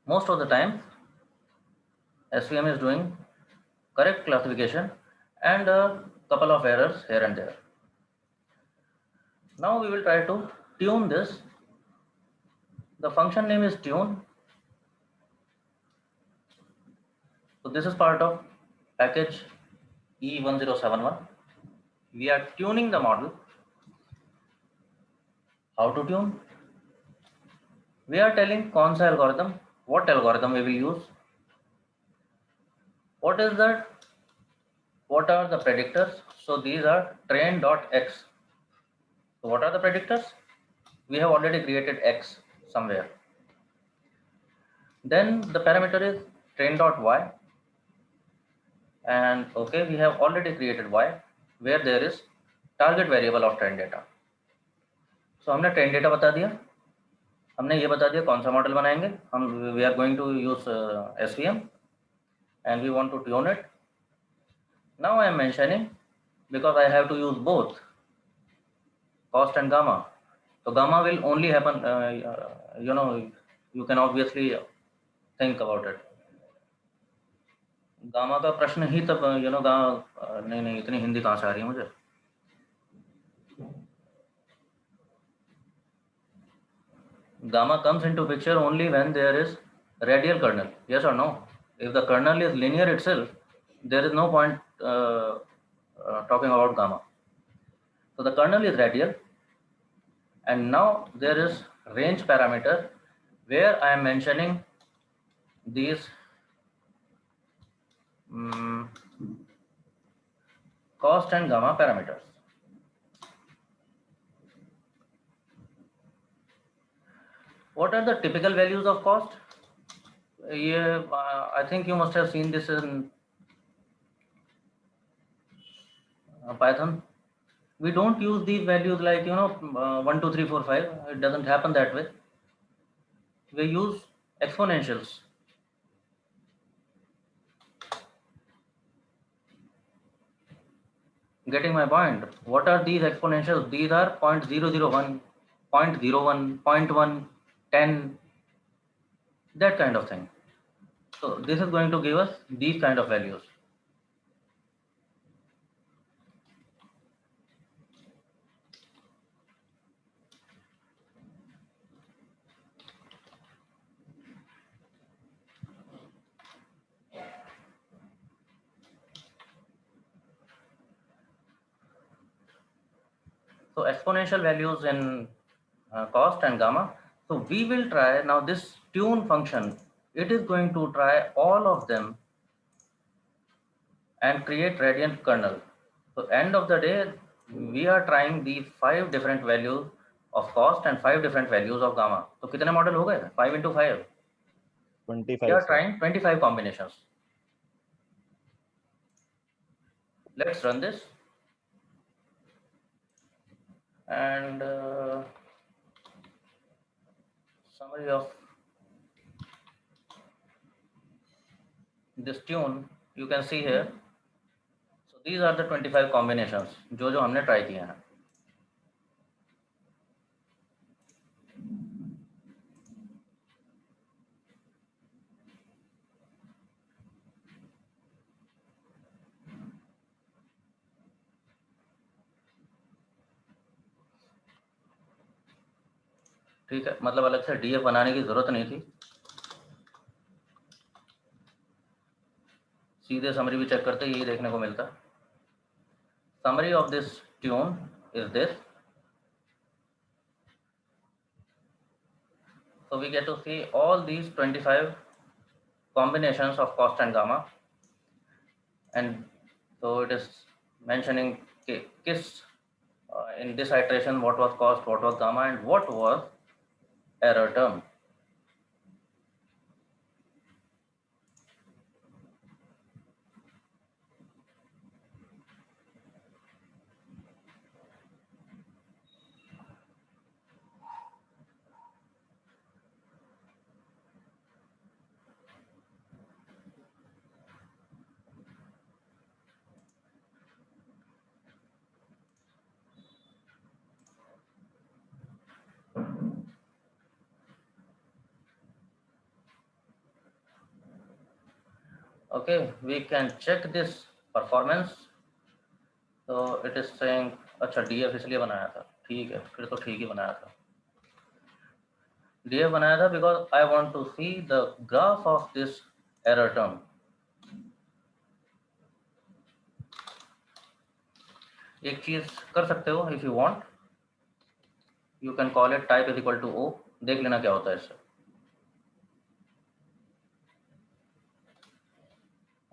Most of the time, SVM is doing correct classification and a couple of errors here and there. Now we will try to tune this. The function name is tune. So this is part of package E1071. We are tuning the model. How to tune? We are telling कौन सा algorithm, what algorithm we will use. What is that? What are the predictors? So these are train.x. So what are the predictors? We have already created x somewhere. Then the parameter is train.y. And okay, we have already created y where there is target variable of train data. So हमने train data बता दिया, हमने ये बता दिया कौन सा model बनाएंगे हम. We are going to use SVM and we want to tune it. Now I am mentioning because I have to use both cost and gamma. So gamma will only happen, you can obviously think about it. Gamma का प्रश्न ही तब नहीं इतनी हिंदी कहाँ से आ रही है मुझे. Gamma comes into picture only when there is radial kernel. Yes or no? If the kernel is linear itself, there is no point talking about gamma. So the kernel is radial, and now there is range parameter where I am mentioning these cost and gamma parameters. What are the typical values of cost? Yeah, I think you must have seen this in Python. We don't use these values like 1 2 3 4 5. It doesn't happen that way. We use exponentials. Getting my point? What are these exponentials? These are 0.001, 0.01, 0.1, 10, that kind of thing. So this is going to give us these kind of values. So exponential values in cost and gamma. So we will try now this tune function. It is going to try all of them and create radiant kernel. So end of the day, we are trying the 5 different values of cost and 5 different values of gamma. So कितने model हो गए? 5 into 5. 25 We are sir. trying 25 combinations. Let's run this. And summary of this tune you can see here. So these are the 25 combinations जो हमने try किए हैं. ठीक है, मतलब अलग से डीएफ बनाने की जरूरत नहीं थी, सीधे समरी भी चेक करते यही देखने को मिलता. Summary of this tune is this. So we get to see all these 25 combinations of cost and gamma, and so it is mentioning kiss in this iteration what was cost, what was gamma, and what was error term. Okay, we can check this performance. तो it is saying अच्छा DF इसलिए बनाया था, ठीक है, फिर तो ठीक ही बनाया था। DF बनाया था because I want to see the graph of this error term. एक चीज कर सकते हो, if you want, you can call it type is equal to O. देख लेना क्या होता है इससे।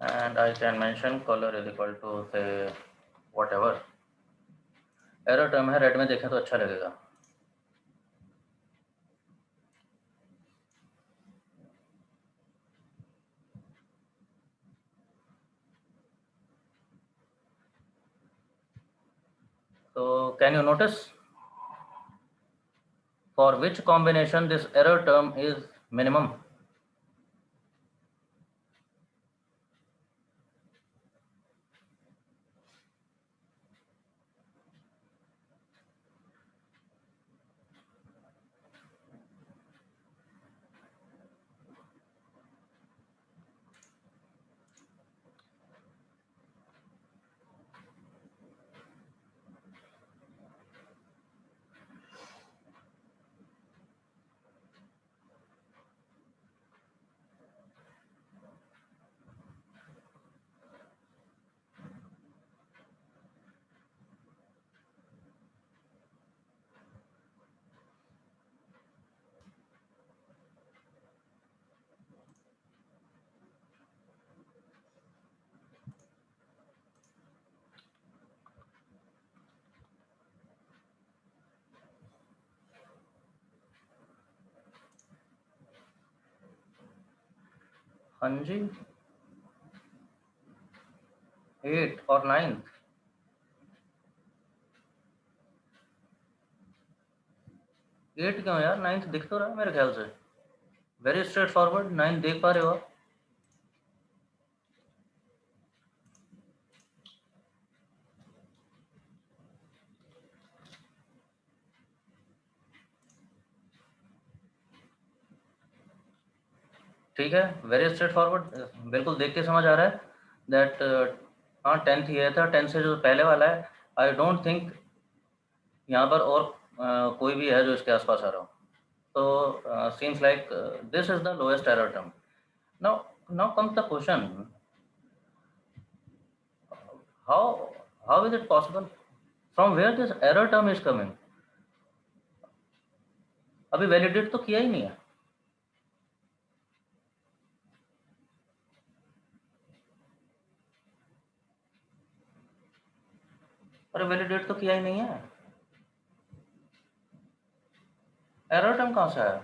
And I can mention color is equal to say whatever. Error term है, रेड में देखें तो अच्छा लगेगा। So can you notice for which combination this error term is minimum? हाँ जी, 8 और 9। 8 क्यों यार, 9 दिख तो रहा है मेरे ख्याल से। वेरी स्ट्रेट फॉरवर्ड, 9 देख पा रहे हो आप? ठीक है, वेरी स्ट्रेट फॉरवर्ड, बिल्कुल देख के समझ आ रहा है दैट हाँ 10th ये था, 10 से जो पहले वाला है आई डोंट थिंक यहाँ पर और कोई भी है जो इसके आसपास आ रहा हो। तो seems like this is the lowest error term. Now comes the question, how is it possible, from where this error term is coming? अभी वैलिडेट तो किया ही नहीं है। अरे वैलिडेट तो किया ही नहीं है, एरर टर्म कहाँ से आया?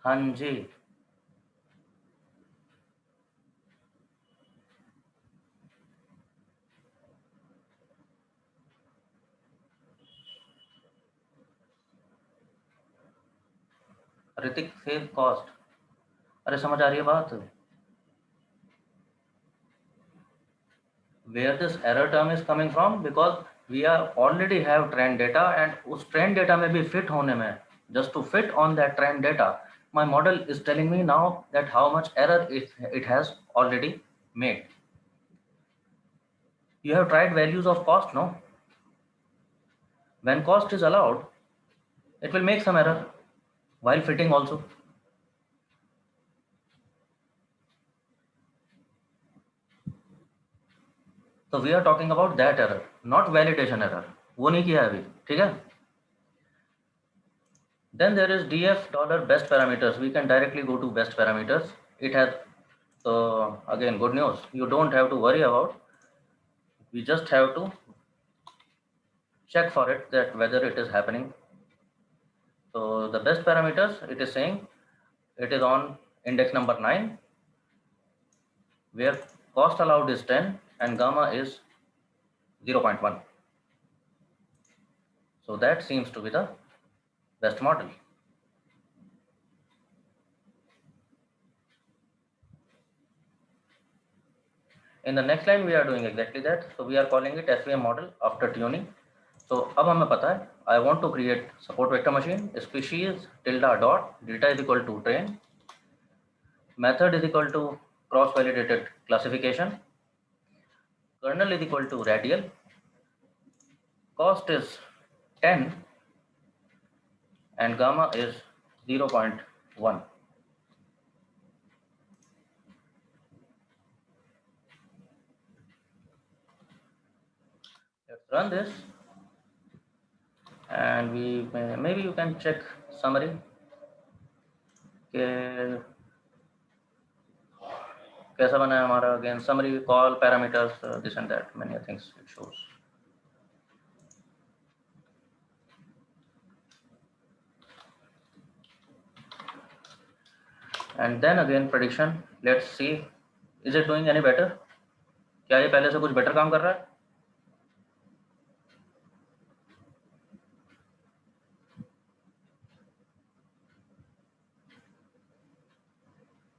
हाँ जी, ऋतिक सेव कॉस्ट। अरे समझ आ रही है बात? Where this error term is coming from, because we are already have trend data and उस trend data में भी fit होने में, just to fit on that trend data, my model is telling me now that how much error it has already made. You have tried values of cost, no? When cost is allowed, it will make some error while fitting also. So we are talking about that error, not validation error. वो नहीं किया अभी, ठीक है? Then there is df dollar best parameters. We can directly go to best parameters. It has, so again good news, you don't have to worry about. We just have to check for it that whether it is happening. So the best parameters, it is saying it is on index number 9, where cost allowed is 10 and gamma is 0.1. So that seems to be the best model. In the next line, we are doing exactly that. So we are calling it SVM model after tuning. तो अब हमें पता है I want to create support vector machine, species tilde dot data is equal to train, method is equal to cross validated classification, kernel is equal to radial, cost is 10 and gamma is 0.1. Let's run this and maybe you can check summary के कैसा बना है हमारा. Again summary, call parameters, this and that, many things it shows. And then again prediction, let's see is it doing any better. क्या ये पहले से कुछ बेटर काम कर रहा है?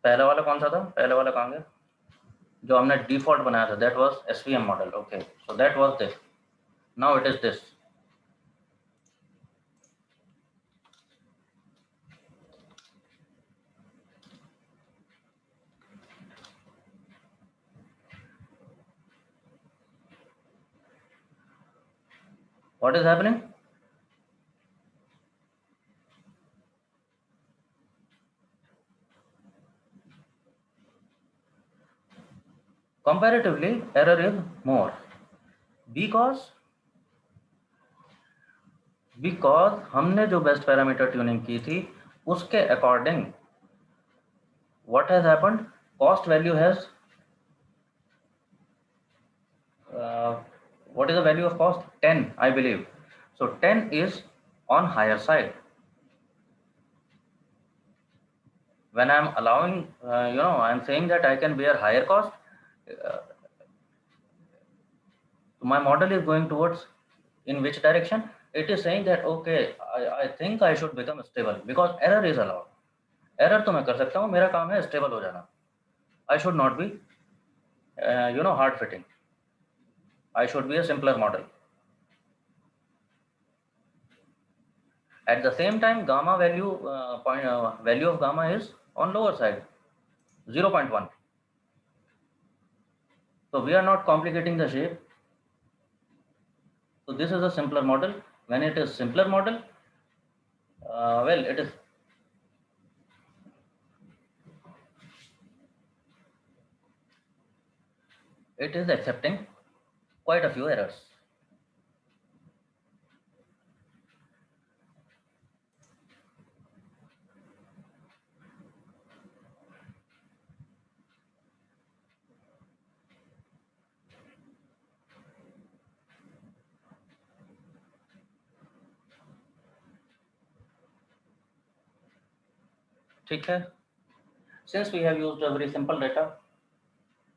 पहला वाला कौन सा था? पहला वाला कहाँ गया? जो हमने डिफॉल्ट बनाया था, that was SVM model. Okay, so that was this. Now it is this. What is happening? Comparatively, error is more because हमने जो बेस्ट पैरामीटर ट्यूनिंग की थी उसके according what has happened? Cost value has what is the value of cost? 10, I believe. So 10 is on higher side. When I am allowing, I am saying that I can bear higher cost, my model is going towards in which direction? It is saying that okay, I think I should become stable because error is allowed. Error तो मैं कर सकता हूँ, मेरा काम है stable हो जाना. I should not be, hard fitting. I should be a simpler model. At the same time, gamma value value of gamma is on lower side, 0.1. So we are not complicating the shape. So this is a simpler model. When it is simpler model, well, it is accepting quite a few errors. ठीक है. Since we have used a very simple data,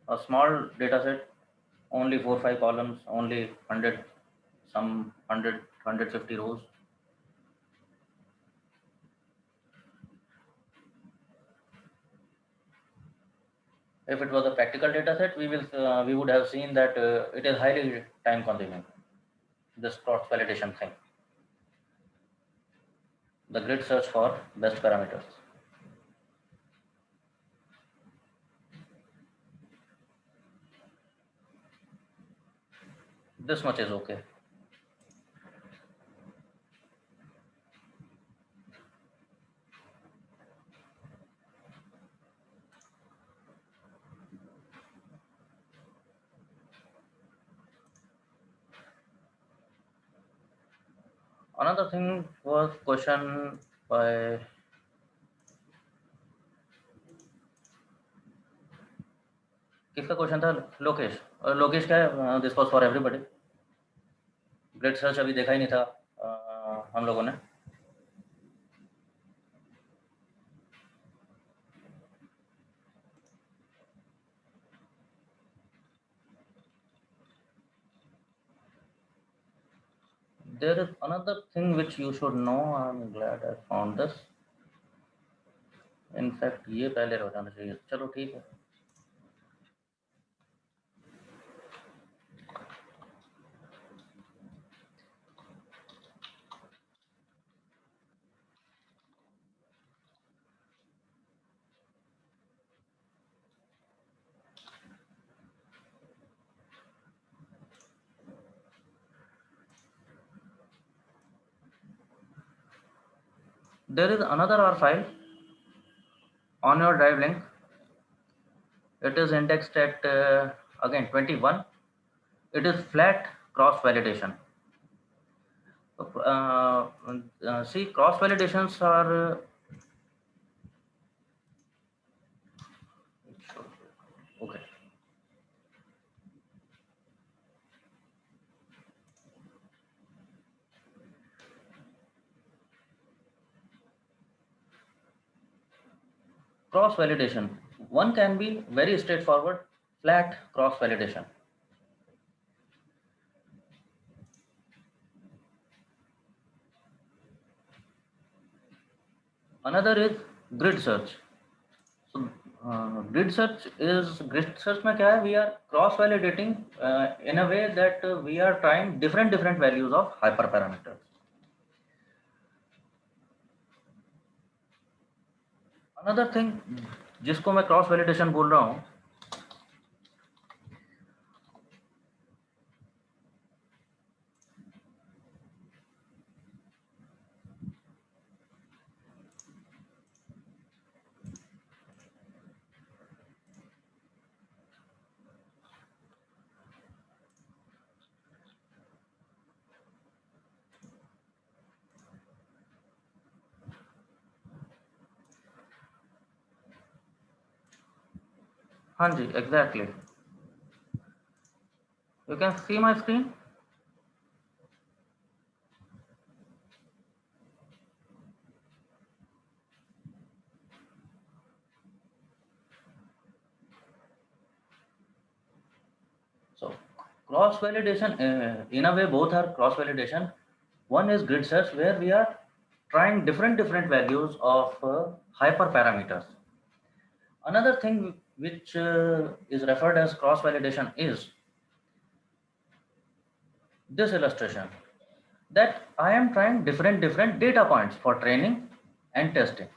a small data set, only 4-5 columns, only 150 rows. If it was a practical data set, we would have seen that it is highly time consuming, this cross validation thing, the grid search for best parameters. This much is okay. Another thing was question by किसका question था? लोकेश. और लोकेश क्या है? This was for everybody. Grid search अभी देखा ही नहीं था हम लोगों ने. There is another thing which you should know. I'm glad I found this. In fact, ये पहले हो जाना चाहिए. चलो ठीक है. there is another R file on your drive link. It is indexed at again 21. It is flat cross validation. See, cross validations are okay. Cross validation. One can be very straightforward, flat cross validation. Another is grid search. So grid search में क्या है? We are cross validating in a way that we are trying different values of hyperparameters. Another thing जिसको मैं cross validation बोल रहा हूँ, हाँ जी, exactly. You can see my screen. So cross validation, in a way, both are cross validation. One is grid search, where we are trying different values of hyperparameters. Another thing which is referred as cross validation is this illustration, that I am trying different data points for training and testing.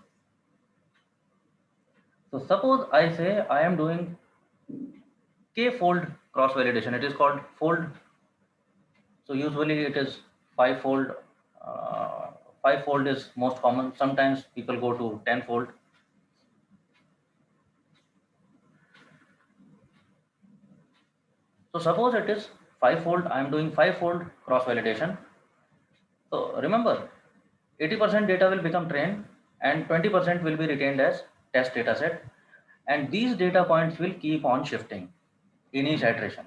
So suppose I say I am doing k-fold cross validation. It is called fold. So usually it is 5-fold. 5-fold is most common. Sometimes people go to 10-fold. So suppose it is 5-fold. I am doing 5-fold cross validation. So remember, 80% data will become trained and 20% will be retained as test data set. And these data points will keep on shifting in each iteration.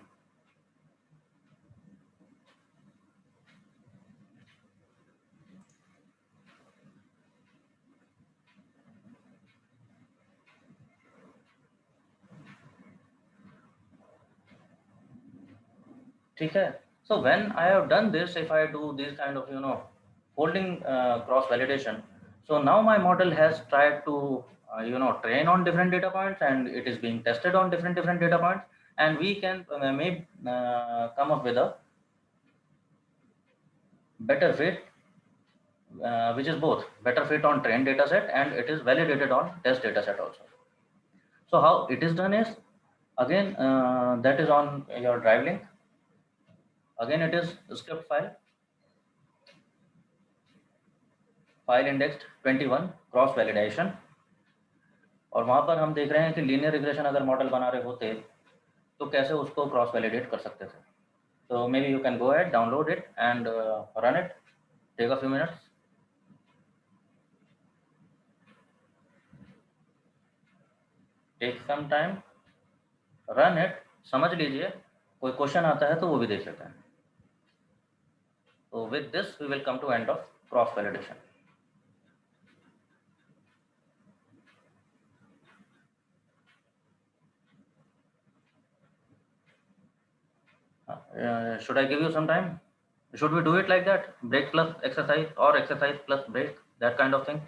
Okay. So when I have done this, if I do this kind of folding cross validation, so now my model has tried to train on different data points, and it is being tested on different data points, and we can maybe come up with a better fit, which is both better fit on trained data set and it is validated on test data set also. So how it is done is, again, that is on your drive link. Again, it is a script file indexed 21 cross validation, और वहां पर हम देख रहे हैं कि linear regression अगर model बना रहे होते तो कैसे उसको क्रॉस वैलिडेट कर सकते थे. So maybe you can go ahead, download it and run it. Take a few minutes. Take some time, run it, समझ लीजिए, कोई क्वेश्चन आता है तो वो भी देख लेते हैं. So with this we will come to end of cross validation. Should I give you some time? Should we do it like that? Break plus exercise or exercise plus break, that kind of thing?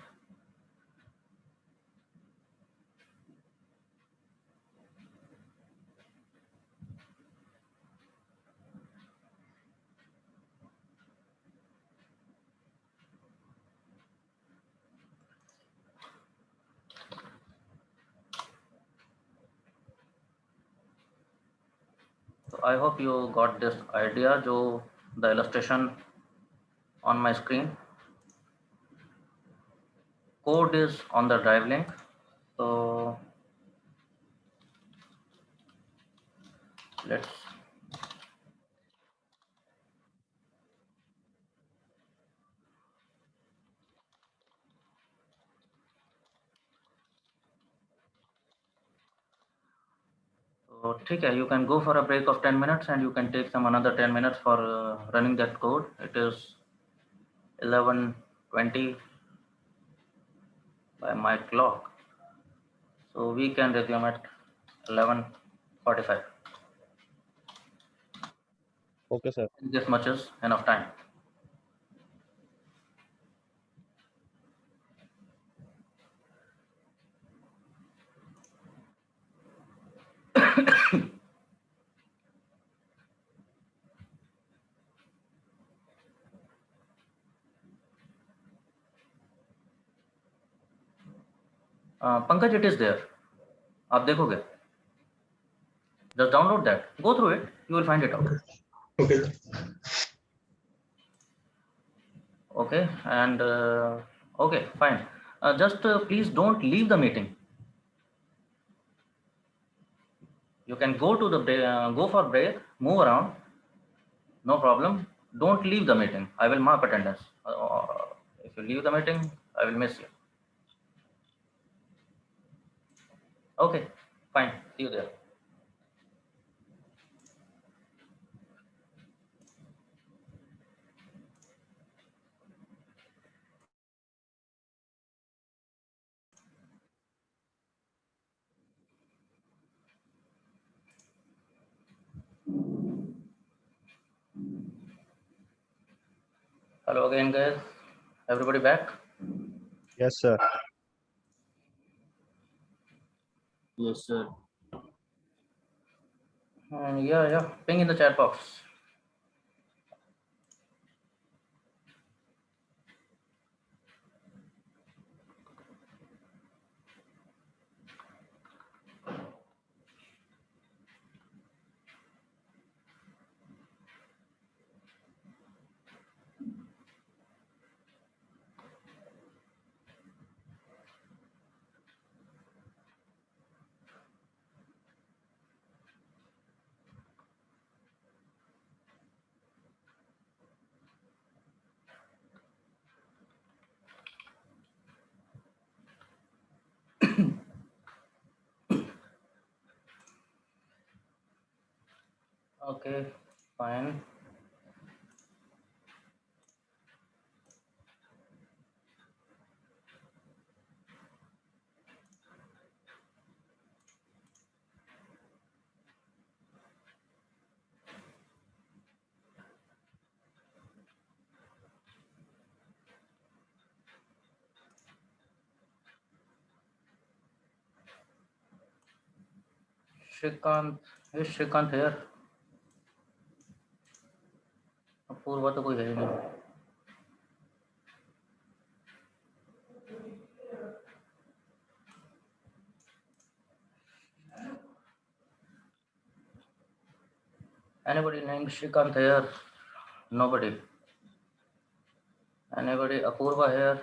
So I hope you got this idea, जो the illustration on my screen. code is on the drive link. So let's so ठीक है, you can go for a break of 10 minutes and you can take some another 10 minutes for running that code. It is 11:20 by my clock, so we can resume at 11:45. Okay, sir. This much is enough time. Pankaj, it is there. आप देखोगे? Just download that. Go through it. You will find it out. Okay. Okay, and okay, fine. Just please don't leave the meeting. You can go to the go for break, move around, no problem. Don't leave the meeting. I will mark attendance. If you leave the meeting, I will miss you. Okay, fine. See you there. Hello again, guys. Everybody back? Yes, sir. Yes, sir. Yeah. Ping in the chat box. Okay, fine. Shrikant, is Shrikant here? Apoorva तो कोई है ही नहीं. Anybody named Shrikant here? Nobody. Anybody Apurva here?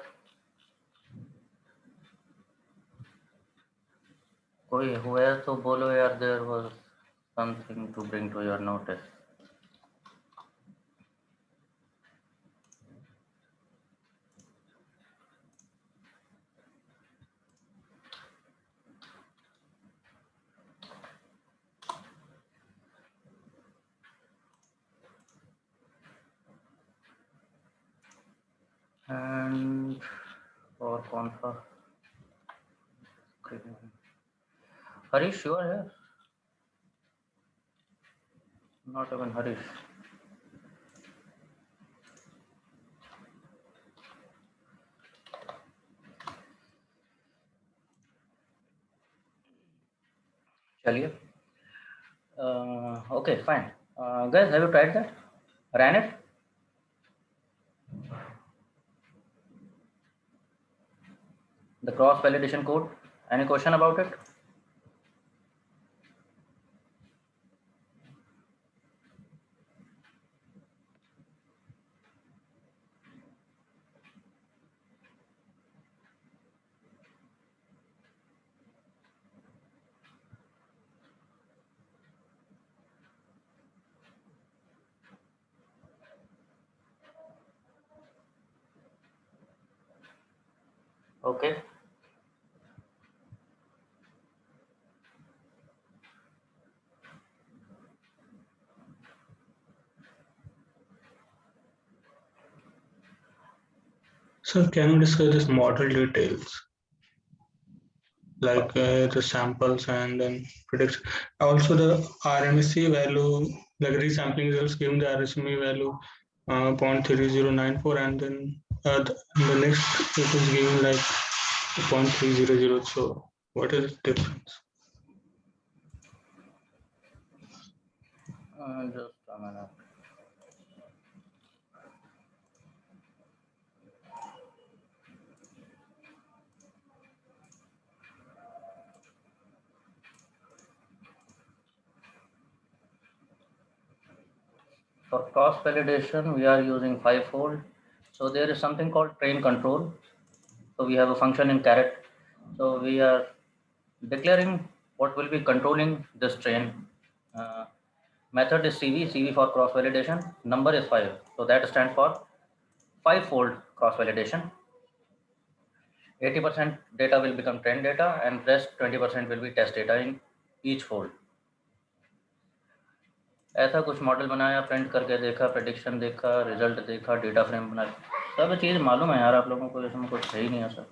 कोई हुआ तो बोलो यार. There was something to bring to your notice. And और कौन सा? Harish, you are here? Not even Harish. चलिए. Okay, fine. Guys, have you tried that? Ran it? The cross validation code. Any question about it? Okay. So can we discuss this model details, like the samples and then prediction? Also the RMSE value, like resampling results given the RMSE value 0.3094, and then the next it is given like 0.300. So what is the difference? Just a minute. For cross validation, we are using fivefold. So there is something called train control. So we have a function in caret. So we are declaring what will be controlling this train. Method is CV for cross validation. Number is 5. So that stands for fivefold cross validation. 80% data will become train data and rest 20% will be test data in each fold. ऐसा कुछ model बनाया, print करके देखा, prediction देखा, result देखा, data frame बनाया, सब चीज़ मालूम है यार आप लोगों को, इसमें कुछ है ही नहीं है सर।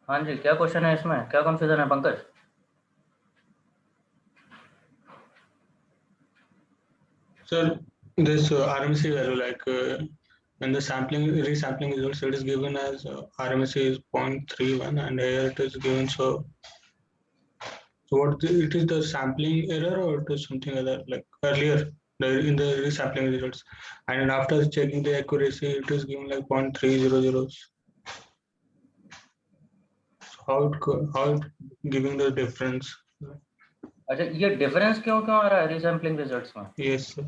हाँ जी, क्या क्वेश्चन है इसमें, क्या कंफ्यूजन है Pankaj? Sir, this RMC value, like when the resampling results, it is given as RMC is 0.31, and here it is given. So it is the sampling error, or it is something other, like earlier in the resampling results, and after checking the accuracy, it is given like 0.300. How it giving the difference? अच्छा, ये difference क्यों क्यों आ रहा है रीसैम्पलिंग results में? Yes, sir.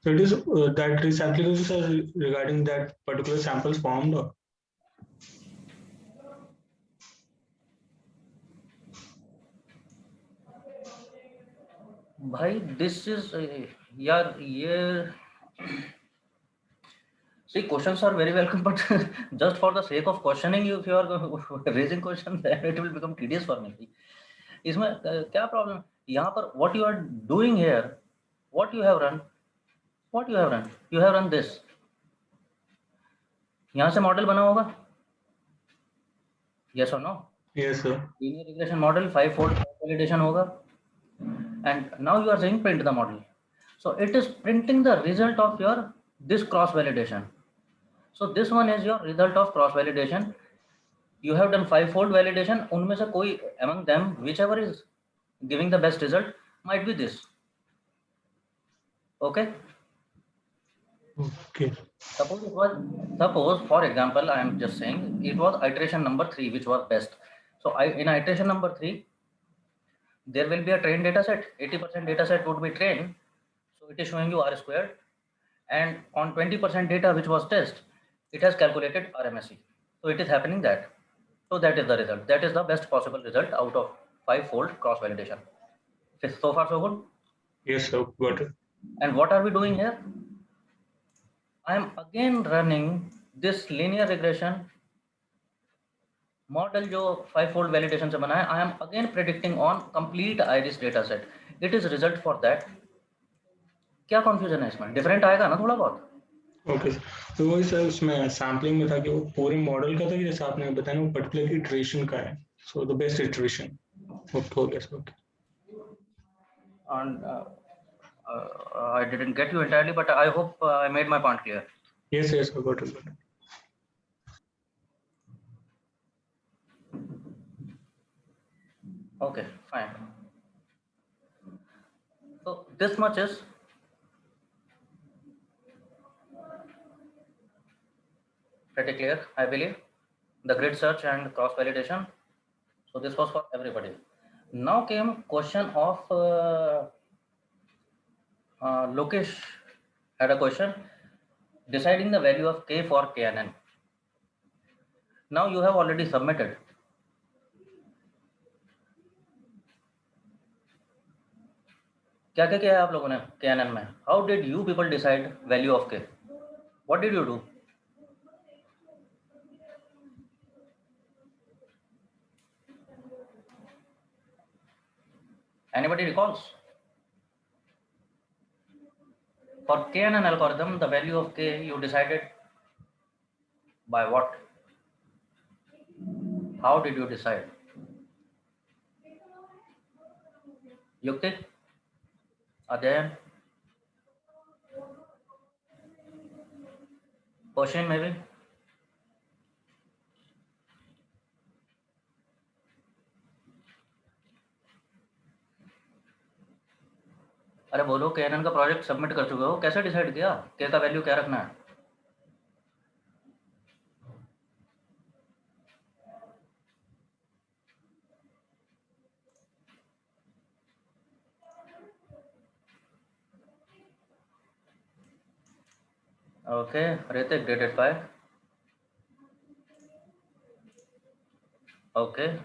So it is that resampling results are regarding that particular samples formed. Or? भाई this is यार ये see, questions are very welcome, but just for the sake of questioning you, if you are raising questions, then it will become tedious for me. इसमें क्या problem यहाँ पर? what you are doing here, what you have run, you have run this. यहाँ से model बना होगा, yes or no? Yes, sir. Linear regression model 5-fold validation होगा, and now you are saying print the model. So it is printing the result of your this cross validation. So this one is your result of cross validation. You have done 5-fold validation. उनमें से कोई among them, whichever is giving the best result, might be this. Okay. Okay. Suppose for example, I am just saying it was iteration number 3 which was best. So in iteration number 3, there will be a trained data set. 80% data set would be trained. So it is showing you R squared. And on 20% data which was test, it has calculated RMSE. So it is happening that. So that is the result. That is the best possible result out of 5-fold cross validation. So far so good. Yes, sir. Got it. And what are we doing here? I am again running this linear regression model जो 5-fold validation से बना है. I am again predicting on complete iris data set. It is result for that. क्या confusion है इसमें? Different आएगा ना थोड़ा बहुत? ओके, तो वही सर उसमें सैम्पलिंग में था कि वो पूरे मॉडल का था कि जैसे आपने बताया वो पर्टिकुलर इटरेशन का है, सो द बेस्ट इटरेशन हो गया sir. Okay. And I didn't get you entirely, but I hope I made my point clear. Yes, yes, I got it. Okay, fine. So this much is pretty clear, I believe. The grid search and cross validation. So this was for everybody. Now came question of Lokesh had a question. deciding the value of k for k and n. Now you have already submitted. क्या क्या किया है आप लोगों ने KNN में? How did you people decide value of k? What did you do? Anybody recalls? For KNN algorithm, the value of k you decided by what? How did you decide? Yukti? Adyan? Question maybe? अरे बोलो KNN का project submit कर चुके हो, कैसे decide किया k का value क्या रखना है? Okay, Ritik did it by. Okay.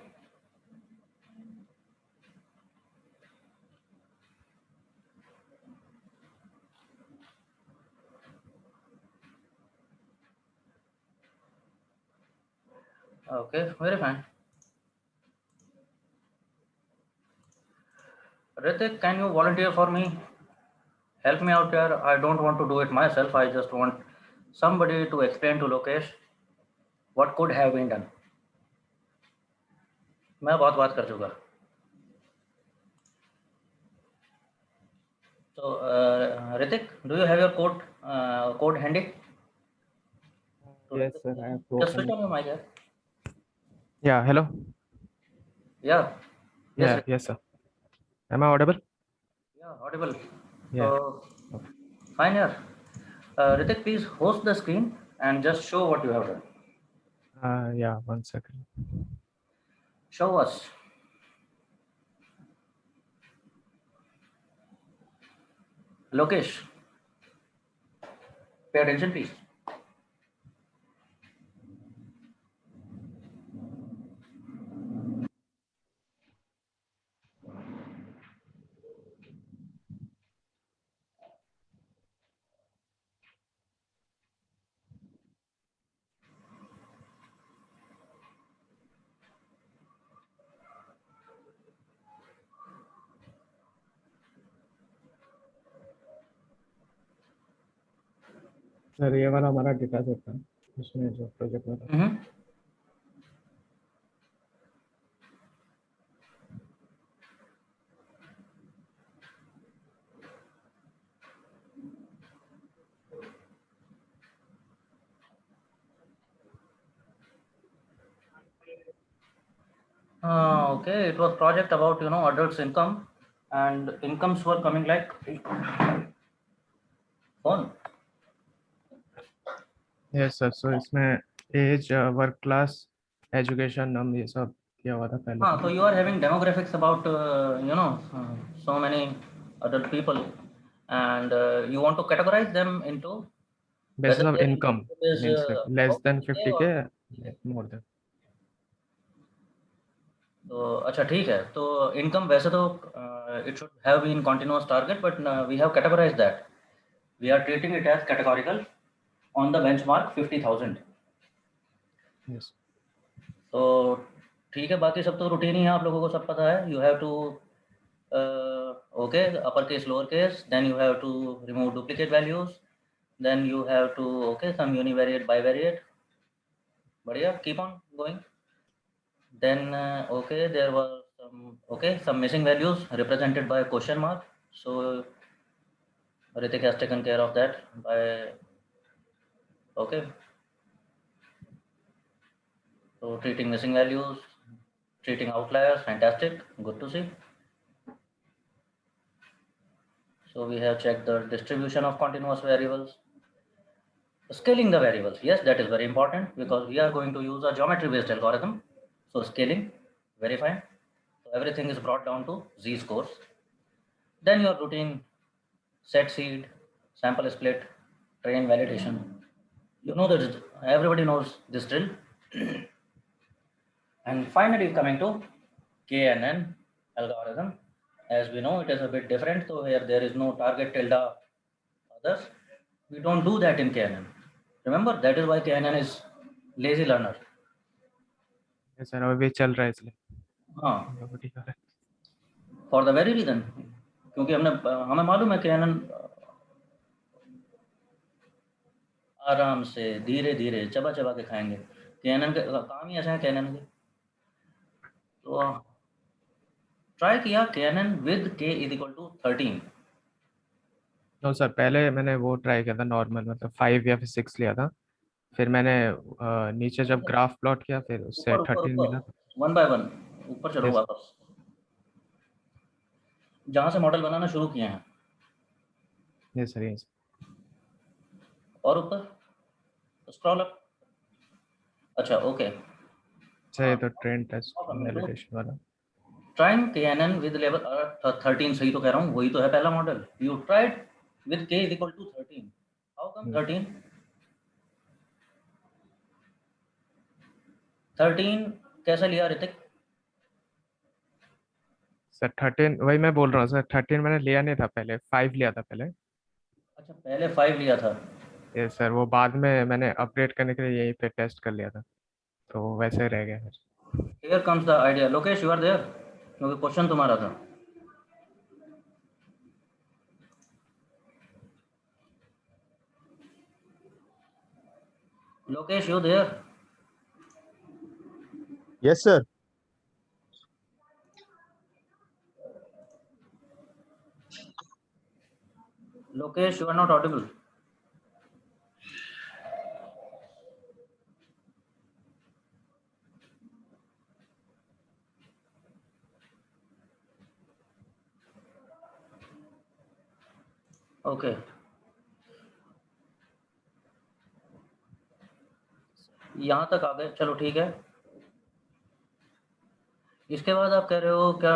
Okay, very fine. Ritik, can you volunteer for me? Help me out here. I don't want to do it myself. I just want somebody to explain to Lokesh what could have been done. मैं बहुत बात कर चुका. So, Ritik, do you have your code handy? Yes, sir. I have to Just switch open it. on your mic. Yeah, hello. Yeah. Yeah, Ritik. yes, sir. Am I audible? Yeah, audible. Yeah. So, fine here. Ritik, please host the screen and just show what you have done. Yeah, 1 second. Show us. Lokesh, pay attention, please. Sir ये वाला हमारा data set था इसमें जो project वाला Okay, it was project about adults income, and incomes were coming like phone. Yes sir सो इसमें as work class education हम ये सब किया हुआ था पहले So you are having demographics about so many adult people, and you want to categorize them into basis whether of their income income is means less above than 50K 50K more than तो अच्छा ठीक है तो income वैसे तो it should have been continuous target, but we have categorized that. We are treating it as categorical on the benchmark 50,000. Yes तो ठीक है, बाकी सब तो रूटीन ही है, आप लोगों को सब पता है. You have to okay upper case lower case, then you have to remove duplicate values, then you have to okay some univariate bivariate. बढ़िया, keep on going. Then okay, there were some missing values represented by a question mark. So Ritik has taken care of that by okay. So treating missing values, treating outliers, fantastic, good to see. So we have checked the distribution of continuous variables. Scaling the variables, yes, that is very important because we are going to use a geometry based algorithm. So scaling, very fine. So everything is brought down to z-scores. Then your routine set seed, sample split, train validation. You know that everybody knows this drill. And finally coming to KNN algorithm. As we know, it is a bit different. So here there is no target tilde others. We don't do that in KNN. Remember, that is why KNN is lazy learner. ये sir अभी चल रहा है इसलिए हाँ, nobody कर रहा है। फॉर द वेरी रीजन, क्योंकि हमें मालूम है KNN आराम से धीरे धीरे चबा चबा के खाएंगे। KNN के काम ही ऐसा है KNN के। तो ट्राई किया KNN with k is equal to 13। No sir पहले मैंने वो ट्राई किया था नॉर्मल, मतलब 5 या फिर 6 लिया था, फिर मैंने नीचे जब ग्राफ प्लॉट किया फिर उससे ऊपर ऊपर 13 मिला। ऊपर 1 बाय 1 ऊपर चलो Yes. वापस, जहां से मॉडल बनाना शुरू किए हैं ये सर ये और ऊपर स्क्रॉल अप। अच्छा ओके, सर ये तो ट्रेंड टेस्ट वैलिडेशन वाला। ट्राइंग KNN विद लेवल 13, सही तो कह रहा हूँ, वही तो है पहला model. You tried with k is equal to 13, how come 13? 13 कैसे लिया ऋतिक? सर 13 वही मैं बोल रहा हूँ सर, 13 मैंने लिया नहीं था पहले, 5 लिया था पहले। अच्छा पहले 5 लिया था। ये सर वो बाद में मैंने अपडेट करने के लिए यहीं पे टेस्ट कर लिया था, तो वैसे रह गया sir. Here comes the idea. Lokesh, you are there? क्योंकि क्वेश्चन तुम्हारा था। Lokesh, you there? Yes, sir. Lokesh, you are not audible. Okay. यहाँ तक आ गए, चलो ठीक है। इसके बाद आप कह रहे हो क्या?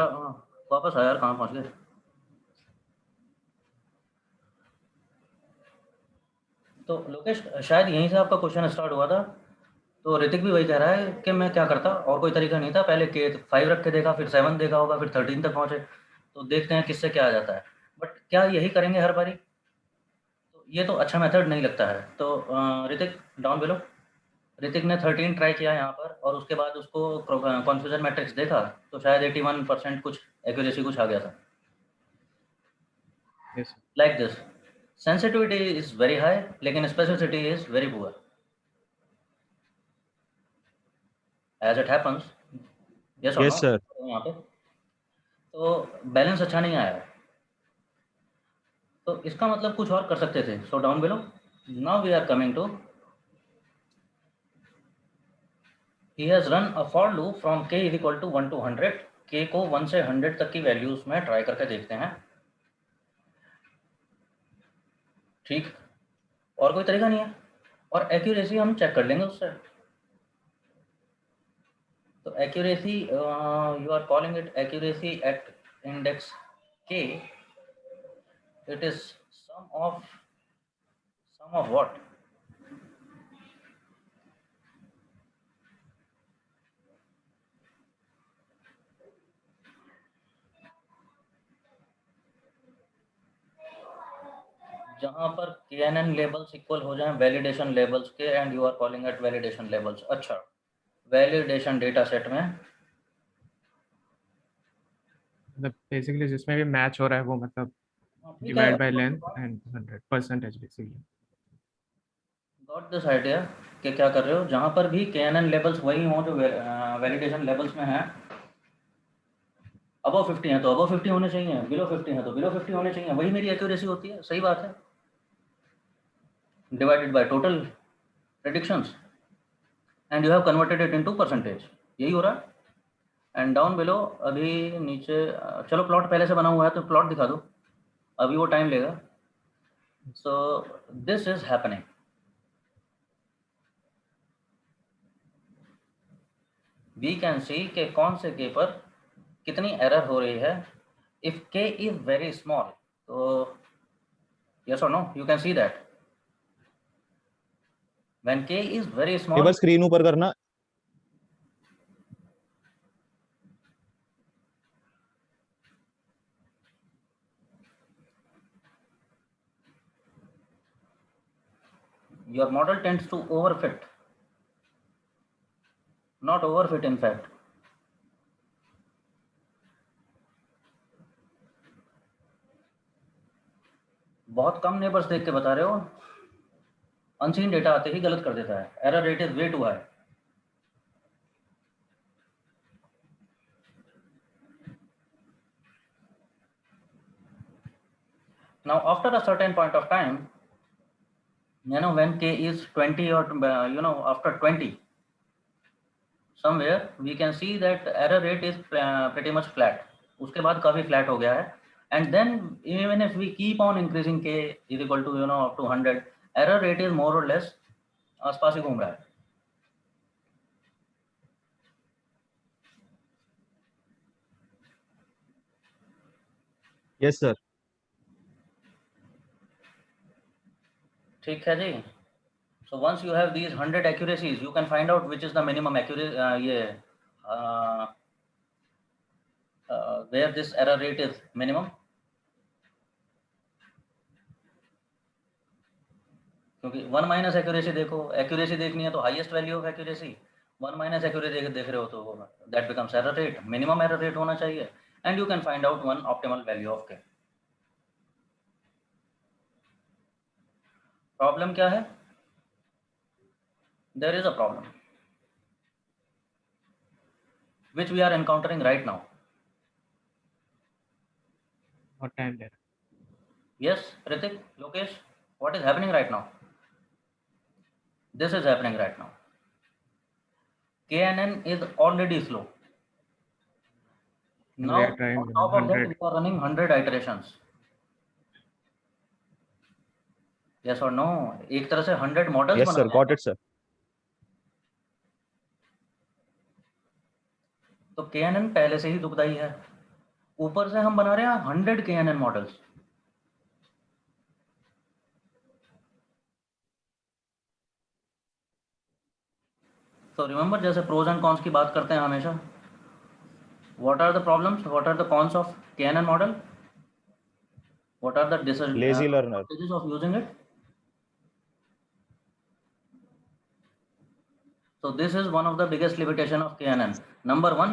वापस आया यार, कहाँ पहुँच गए? तो लोकेश, शायद यहीं से आपका क्वेश्चन स्टार्ट हुआ था। तो ऋतिक भी वही कह रहा है कि मैं क्या करता, और कोई तरीका नहीं था। पहले के 5 रख के देखा, फिर 7 देखा होगा, फिर 13 तक पहुँचे। तो देखते हैं किससे क्या आ जाता है। बट क्या यही करेंगे हर बारी? तो ये तो अच्छा मेथड नहीं लगता है। तो ऋतिक डाउन बिलो। ऋतिक ने 13 ट्राई किया यहाँ पर, और उसके बाद उसको कॉन्फ्यूजन मैट्रिक्स देखा, तो शायद 81% कुछ एक्यूरेसी कुछ आ गया था। Yes, sir. Like this, sensitivity is very high लेकिन specificity is very poor, as it happens. Yes और Yes, sir. नो यहाँ पे। तो बैलेंस अच्छा नहीं आया है। तो इसका मतलब कुछ और कर सकते थे। So down below, now we are coming to, he has run a for loop from k is equal to 1 to 100। k को 1 से 100 तक की वैल्यूज में ट्राई करके देखते हैं। ठीक, और कोई तरीका नहीं है, और एक्यूरेसी हम चेक कर लेंगे उससे। तो accuracy, you are calling it accuracy at index k, it is sum of what? जहां पर KNN लेबल्स इक्वल हो जाएं वैलिडेशन लेबल्स के, and you are calling it validation labels. अच्छा, वैलिडेशन डेटा सेट में मतलब बेसिकली जिसमें भी मैच हो रहा है वो मतलब ठीक है, divide by length and 100% basically. Got this idea कि क्या कर रहे हो। जहां पर भी KNN लेबल्स वही हों जो वैलिडेशन लेबल्स में हैं। अबव 50 है तो अबव 50 होने चाहिए, बिलो 50 है तो बिलो 50 होने चाहिए, वही मेरी एक्यूरेसी होती है। सही बात है, divided by total predictions, and you have converted it into percentage. यही हो रहा है। एंड डाउन बिलो, अभी नीचे चलो प्लॉट पहले से बना हुआ है तो प्लॉट दिखा दो, अभी वो टाइम लेगा। So this is happening. We can see कि कौन से के पर कितनी एरर हो रही है। If k is very small, तो यस और no, you can see that When k is very एक small, बार स्क्रीन ऊपर करना. your model tends to overfit. Not overfit, in fact. बहुत कम नेबर्स देख के बता रहे हो, अनसीन डेटा आते ही गलत कर देता है. Error rate is way too high. Now, after a certain point of time, when k is 20 or after 20, somewhere we can see that error rate is pretty much flat. उसके बाद काफी flat हो गया है. And then even if we keep on increasing k is equal to up to 100, error rate is more or less आसपास ही घूम रहा है. Yes sir. ठीक है जी. So once you have these 100 accuracies, you can find out which is the minimum accuracy, where this error rate is minimum. क्योंकि 1 minus accuracy देखो, accuracy देखनी है तो highest value of accuracy. 1 minus accuracy देख रहे हो तो that becomes error rate. Minimum error rate होना चाहिए, and you can find out one optimal value of K. Problem क्या है? There is a problem which we are encountering right now. What time there? Yes, Ritik, Lokesh, what is happening right now? This is happening right now. KNN is already slow. And Now, we are trying on top of that, 100. we are running 100 iterations. Yes or no? एक तरह से 100 models Yes बना sir. रहे Got हैं. it sir. तो KNN पहले से ही दुखदाई है, ऊपर से हम बना रहे हैं 100 KNN मॉडल्स. तो रिमेंबर, जैसे प्रोज एंड कॉन्स की बात करते हैं हमेशा, what are the problems, what are the cons of KNN model, what are the Lazy learner. disadvantages of using it. So this is one of the biggest limitation of KNN. Number 1,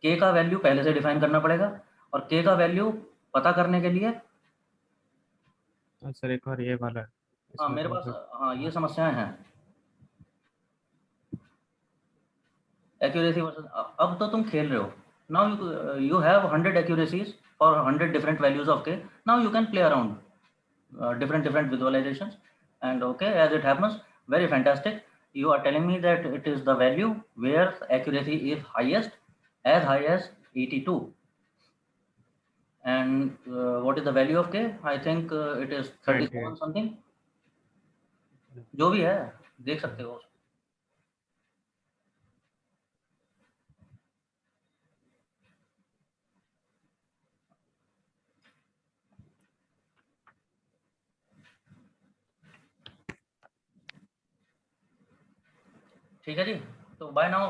k का value पहले से define करना पड़ेगा, और k का value पता करने के लिए सर एक और ये वाला है. हाँ इसमें मेरे तो पास मतलब हाँ ये समस्याएं हैं. एक्यूरेसी वर्सेस, अब तो तुम खेल रहे हो. Now you have 100 accuracies for 100 different values of k. Now you can play around different visualizations, and okay, as it happens, very fantastic. You are telling me that it is the value where accuracy is highest, as high as 82. And what is the value of k? I think it is 37 28. something. जो भी है देख सकते हो. ठीक है जी. तो by now,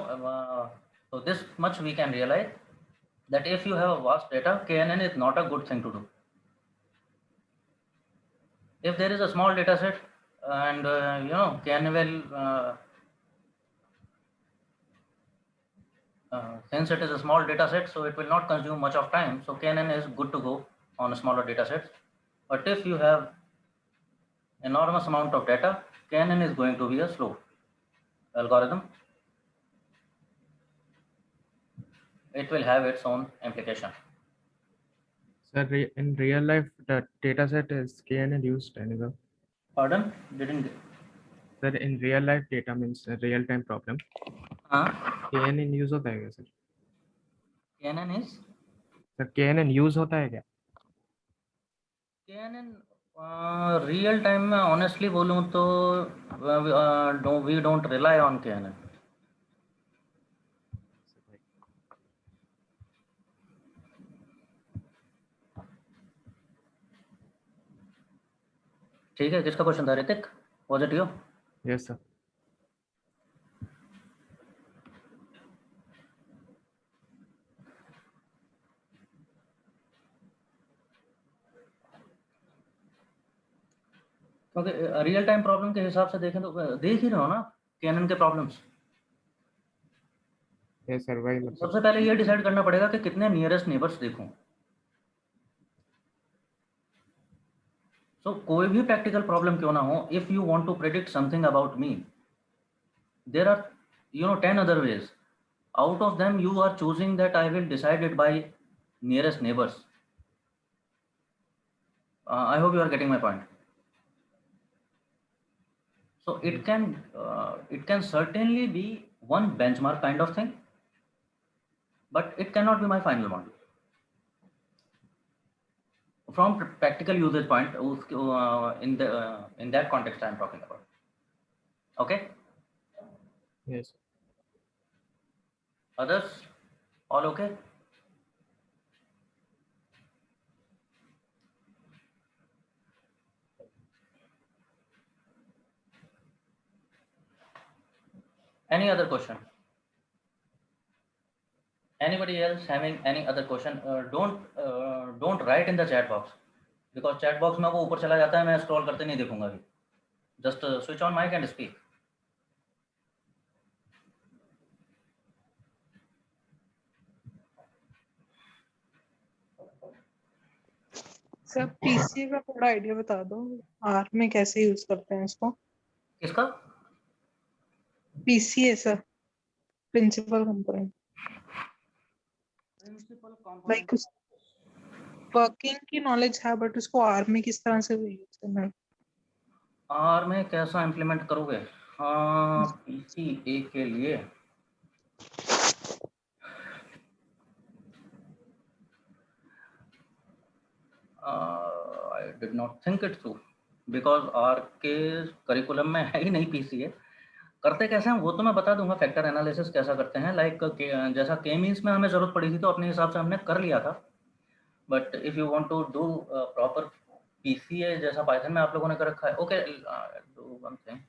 so this much we can realize that if you have a vast data, KNN is not a good thing to do. If there is a small data set, and KNN will, since it is a small data set, so it will not consume much of time. So KNN is good to go on a smaller data sets. But if you have enormous amount of data, KNN is going to be a slow algorithm. It will have its own implication. Sir, in real life, the data set is KNN used anyway. Pardon? Didn't get. Sir, in real life data means a real time problem. हाँ, KNN use होता है क्या sir? KNN is sir KNN use होता है क्या? KNN real time में honestly बोलूँ तो we don't rely on KNN. ठीक है, किसका क्वेश्चन था Ritik? Was it you? Yes sir. क्योंकि रियल टाइम प्रॉब्लम के हिसाब से देखें तो देख ही रहे हो ना कैनन के प्रॉब्लम्स। ये सर वही मतलब सबसे पहले ये डिसाइड करना पड़ेगा कि कितने नियरेस्ट नेबर्स देखूं। सो कोई भी प्रैक्टिकल प्रॉब्लम क्यों ना हो, if you want to predict something about me, there are 10 other ways. Out of them you are choosing that I will decide it by nearest neighbors. I hope you are getting my point. So it can certainly be one benchmark kind of thing, but it cannot be my final model. From practical usage point, in that context I am talking about. Okay. yes. Others, all okay? Any other question? Anybody else having any other question? Don't write in the chat box, because chat box में वो ऊपर चला जाता है, मैं scroll करते नहीं देखूंगा अभी. Just switch on mic and speak. Sir PCA का थोड़ा आइडिया बता दो, आर में कैसे यूज करते हैं इसको। किसका? PCA sir, principal component, Principal component. Like working की नॉलेज है बट उसको आर में किस तरह से यूज करना है। आर में कैसा इम्प्लीमेंट करोगे? हाँ, पीसीए के लिए I did not think it through, because R के करिकुलम में है ही नहीं पीसीए। करते कैसे हैं वो तो मैं बता दूंगा, फैक्टर एनालिसिस कैसा करते हैं, लाइक जैसा के मीन्स में हमें जरूरत पड़ी थी तो अपने हिसाब से हमने कर लिया था। But if you want to do proper PCA जैसा पाइथन में आप लोगों ने कर रखा है, okay, do one thing.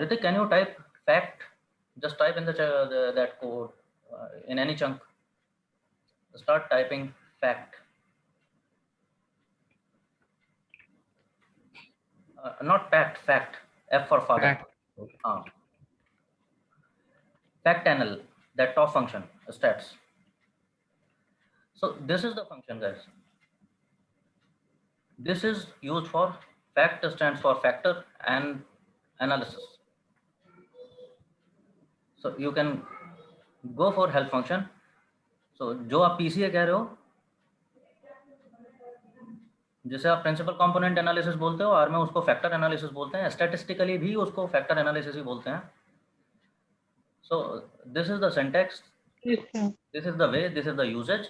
Ritik, can you type fact? Just type in that code in any chunk. Start typing fact. Not fact, fact. F for father. Fact. Factanal, that top function, stats. So this is the function, guys. This is used for fact, stands for factor and analysis. So you can go for help function. So जो आप PCA कह रहे हो, जिसे आप principal component analysis बोलते हो, are में उसको फैक्टर एनालिसिस बोलते हैं, स्टैटिस्टिकली भी उसको फैक्टर एनालिसिस ही बोलते हैं। So this is the syntax, this is the way, this is the usage.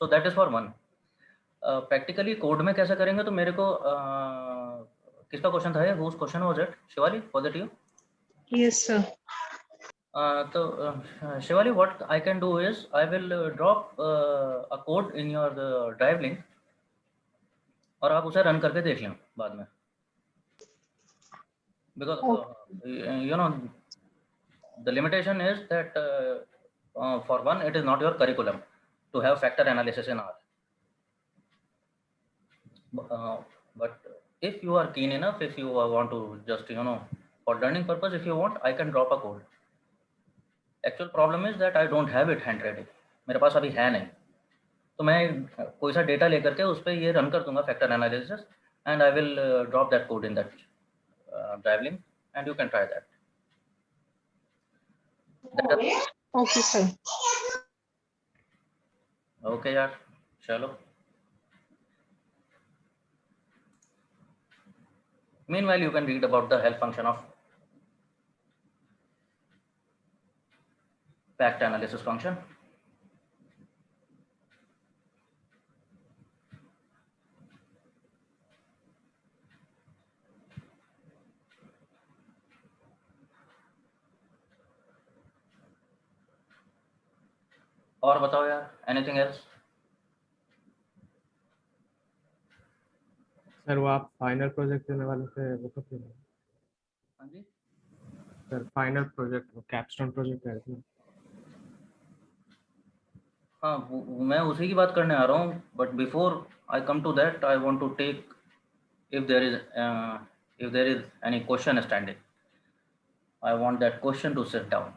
So that is for one. Practically code में कैसे करेंगे तो मेरे को किसका क्वेश्चन था ये? Whose question was it? Shivali, was it you? Yes sir. तो Shivali, what I can do is I will drop a code in your drive link और आप उसे रन करके देख लें बाद में, because you know the limitation is that for one, it is not your curriculum to have factor analysis in R. But if you are keen enough, if you want to just for learning purpose, if you want, I can drop a code. Actual problem is that I don't have it hand ready. मेरे पास अभी है नहीं, तो मैं कोई सा data लेकर के उस पर ये रन कर दूंगा factor analysis, and I will drop that code in that drive link and you can try that. Okay sir. Okay यार, चलो। Meanwhile, you can read about the help function of fact analysis function. और बताओ यार, anything else? Sir वो आप final project देने वाले थे, वो कब देंगे? हाँ जी, sir final project capstone project है इसमें। हाँ मैं उसी की बात करने आ रहा हूँ, but before I come to that I want to take if there is any question standing, I want that question to sit down.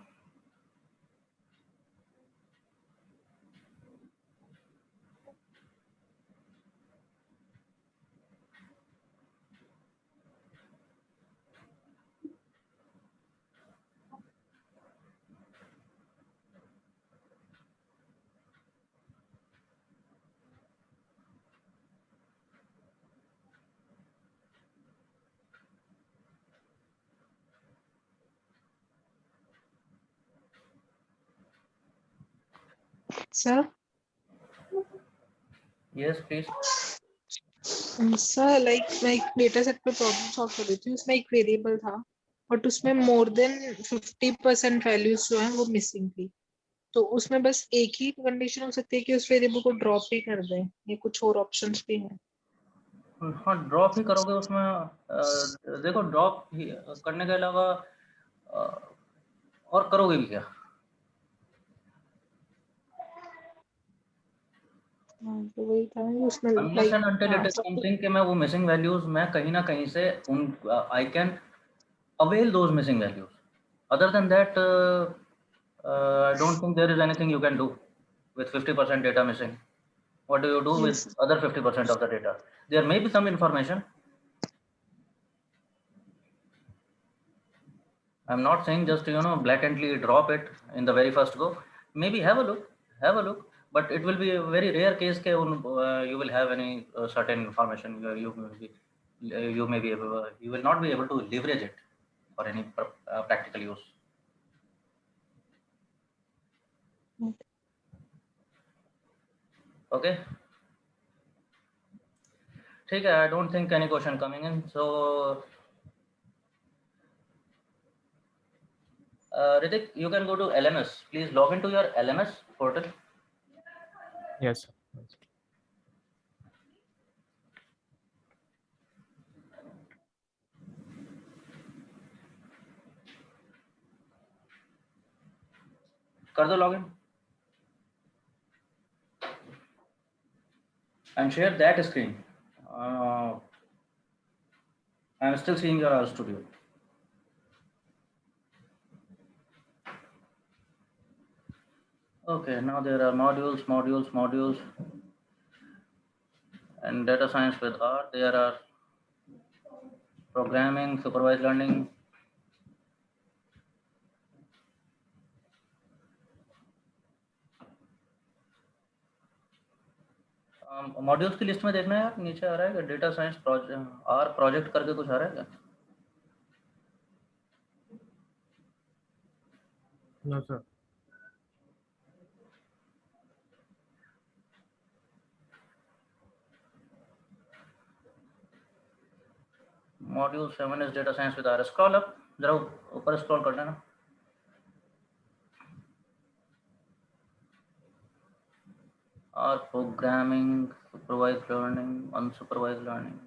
Sir, Yes, please. Sir like मैं एक डेटा सेट पे प्रॉब्लम सॉल्व कर रही थी, उसमें एक variable था but उसमें मोर देन 50% वैल्यूज जो है वो मिसिंग थी। तो उसमें बस एक ही कंडीशन हो सकती है कि उस वेरिएबल को ड्रॉप ही कर दें, ये कुछ और ऑप्शंस भी हैं? हाँ, ड्रॉप ही करोगे उसमें। देखो, ड्रॉप करने के अलावा और करोगे भी क्या? तो वही था उसमें Unless and like until it is something कि मैं वो मिसिंग वैल्यूज मैं कहीं ना कहीं से उन I can avail those missing values. Other than that, I don't think there is anything you can do with 50% data missing. What do you do with yes. other 50% of the data? There may be some information. I'm not saying just blatantly drop it in the very first go. Maybe have a look, but it will be a very rare case that you will have any certain information where you may be able, you will not be able to leverage it for any practical use. Okay. ठीक है, I don't think any question coming in. So, Ritik, you can go to LMS. Please log into your LMS portal. Yes sir. कर दो login and share that screen. I am still seeing your RStudio. Okay, now there are modules, and data science with R. There are programming, supervised learning. Modules की list में देखना है यार, नीचे आ रहा है क्या डेटा साइंस प्रोजेक्ट करके कुछ आ रहा है क्या? No sir. Module 7 is data science with R. Scroll up, जरा ऊपर स्क्रॉल कर लेना। और programming, supervised learning, unsupervised learning.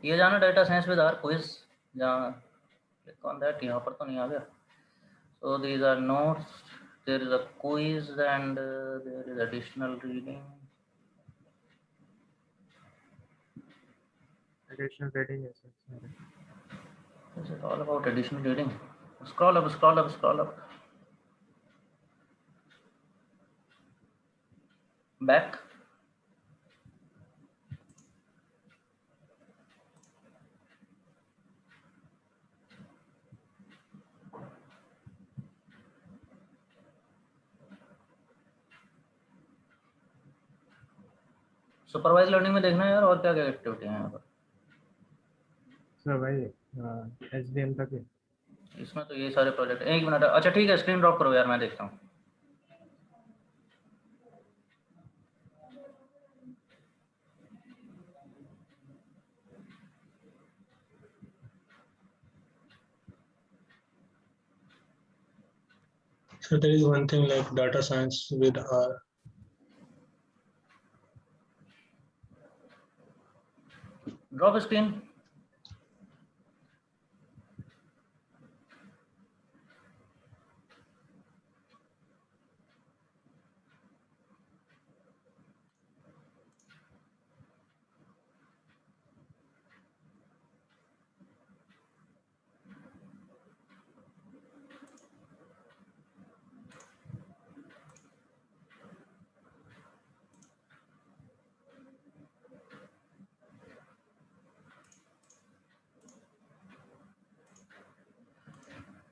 ये जाना data science with R quiz, जहाँ क्लिक ऑन दैट। यहाँ पर तो नहीं आ गया। So these are notes, there is a quiz and there is additional reading. Additional rating है sir. Is it all about additional reading? Scroll up. Back. Supervise learning में देखना है यार, और क्या क्या एक्टिविटी है यहाँ पर। सर भाई एचडीएम तक है। इसमें तो ये सारे प्रोजेक्ट। एक मिनट, अच्छा ठीक है, स्क्रीन ड्रॉप करो यार, मैं देखता हूँ। So there is one thing like data science with R. Drop a screen.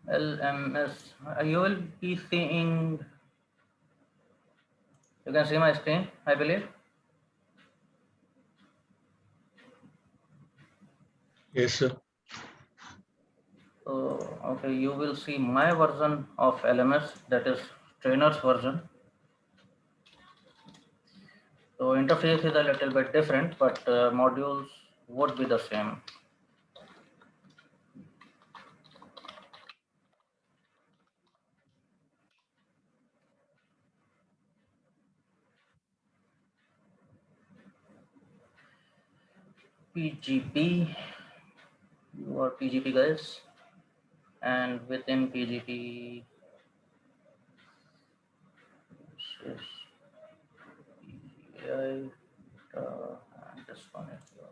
LMS. You will be seeing. You can see my screen, I believe. Yes, sir. So, okay, you will see my version of LMS, that is trainer's version. So interface is a little bit different, but modules would be the same. PGP, you are PGP guys, and within PGP, this is PGI, and this one is yours.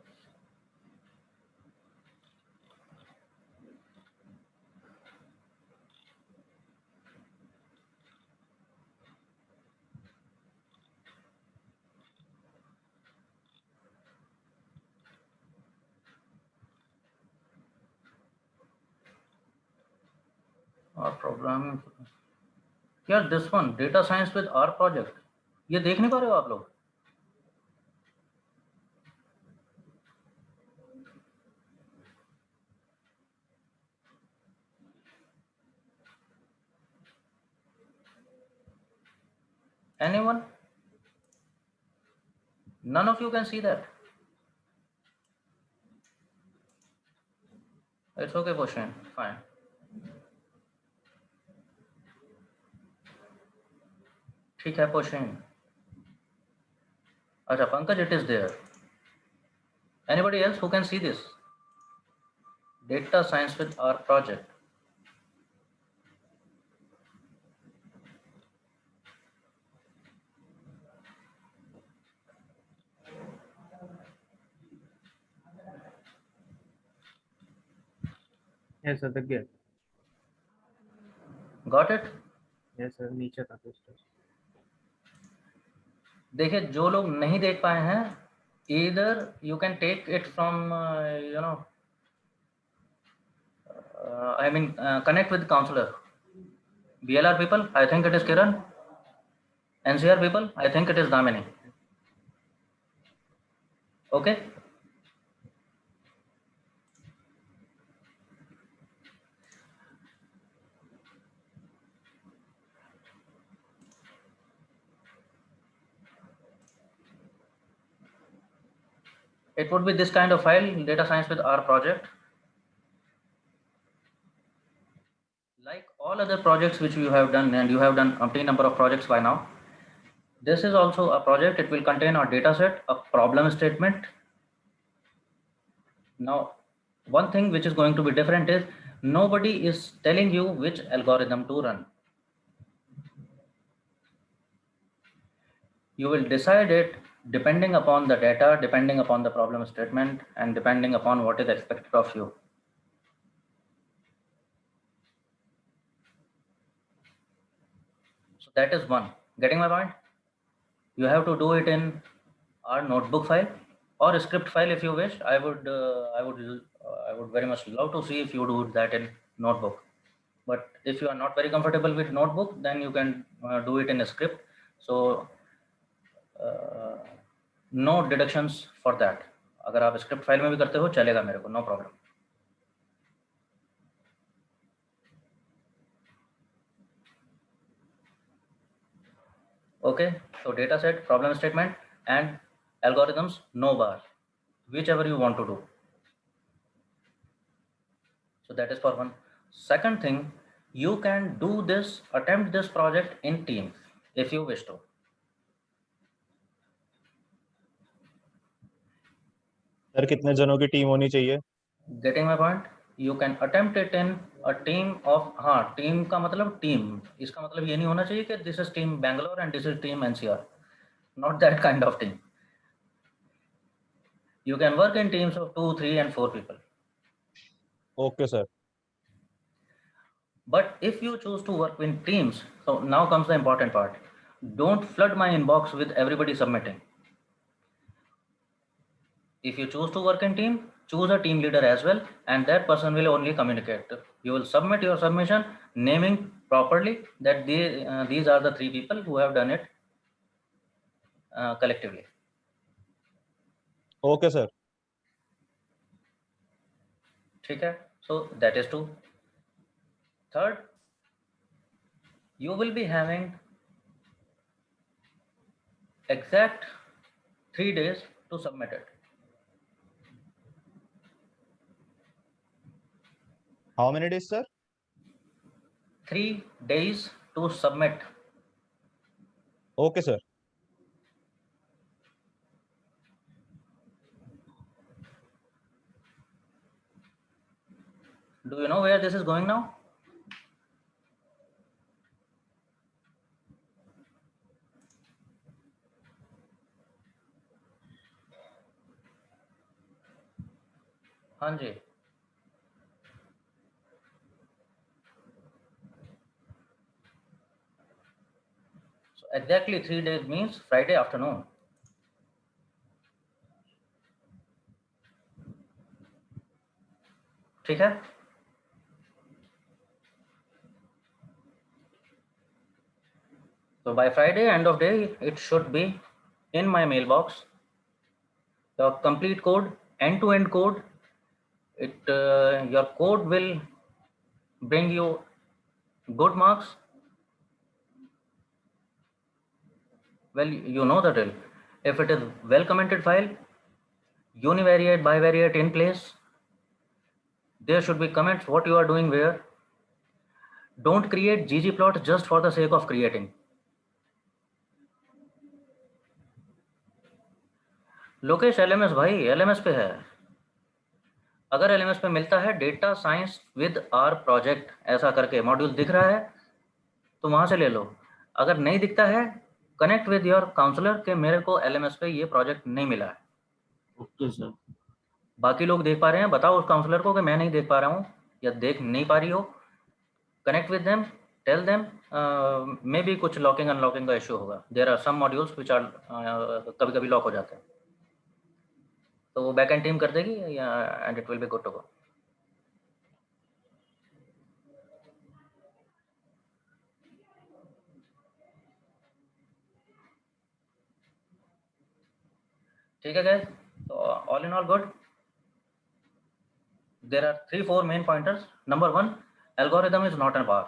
और programming, यार this one data science with R project, ये देख नहीं पा रहे हो आप लोग? Anyone? None of you can see that. It's okay, Poshin. Fine. ठीक है Poshin. अच्छा Pankaj, it is there. Anybody else who can see this? Data science with R project. Yes, sir, the gift. Got it? Yes, sir, नीचे था कुछ तो. देखिए जो लोग नहीं देख पाए हैं, either you can take it from connect with counselor. BLR people, I think it is Kiran. NCR people, I think it is Damini. Okay. It would be this kind of file, data science with R project. Like all other projects which you have done, and you have done umpteen number of projects by now. This is also a project. It will contain a data set, a problem statement. Now, one thing which is going to be different is nobody is telling you which algorithm to run. You will decide it depending upon the data, depending upon the problem statement, and depending upon what is expected of you. So that is one. Getting my point? You have to do it in our notebook file or a script file if you wish. I would very much love to see if you do that in notebook. But if you are not very comfortable with notebook, then you can do it in a script. So no deductions for that. अगर आप script file में भी करते हो चलेगा मेरे को, no problem. Okay, so data set, problem statement, and algorithms, no bar, whichever you want to do. So that is for one. Second thing, you can do this, attempt this project in teams if you wish to. Sir कितने जनों की team होनी चाहिए? Getting my point? You can attempt it in a team of, हाँ team का मतलब team, इसका मतलब ये नहीं होना चाहिए कि this is team Bangalore and this is team NCR, not that kind of team. You can work in teams of 2, 3 and 4 people. Okay sir. But if you choose to work in teams, so now comes the important part. Don't flood my inbox with everybody submitting. If you choose to work in team, choose a team leader as well, and that person will only communicate. You will submit your submission, naming properly that these are the 3 people who have done it collectively. Okay sir. ठीक है? So that is 2. Third, you will be having exact 3 days to submit it. How many days sir? 3 days to submit. Okay sir. Do you know where this is going now? हाँ जी, so exactly 3 days means Friday afternoon. ठीक है? So by Friday end of day, it should be in my mailbox. The complete code, end-to-end code. Your code will bring you good marks. Well, you know the drill. If it is well commented file, univariate, bivariate in place, there should be comments what you are doing where. Don't create ggplot just for the sake of creating. Lokesh LMS भाई, LMS पे है। अगर LMS पे मिलता है data science with R project ऐसा करके module दिख रहा है तो वहां से ले लो। अगर नहीं दिखता है, कनेक्ट विद योर काउंसलर के मेरे को एलएमएस पे ये प्रोजेक्ट नहीं मिला है। Okay sir. बाकी लोग देख पा रहे हैं, बताओ उस काउंसलर को कि मैं नहीं देख पा रहा हूँ या देख नहीं पा रही हो। Connect with them, tell them may be कुछ लॉकिंग अनलॉकिंग का इश्यू होगा। There are some modules which are कभी कभी लॉक हो जाते हैं, तो वो बैक एंड टीम कर देगी या and it will be good to go. ठीक है guys, so all in all good. There are 3-4 main pointers. Number 1, algorithm is not a bar.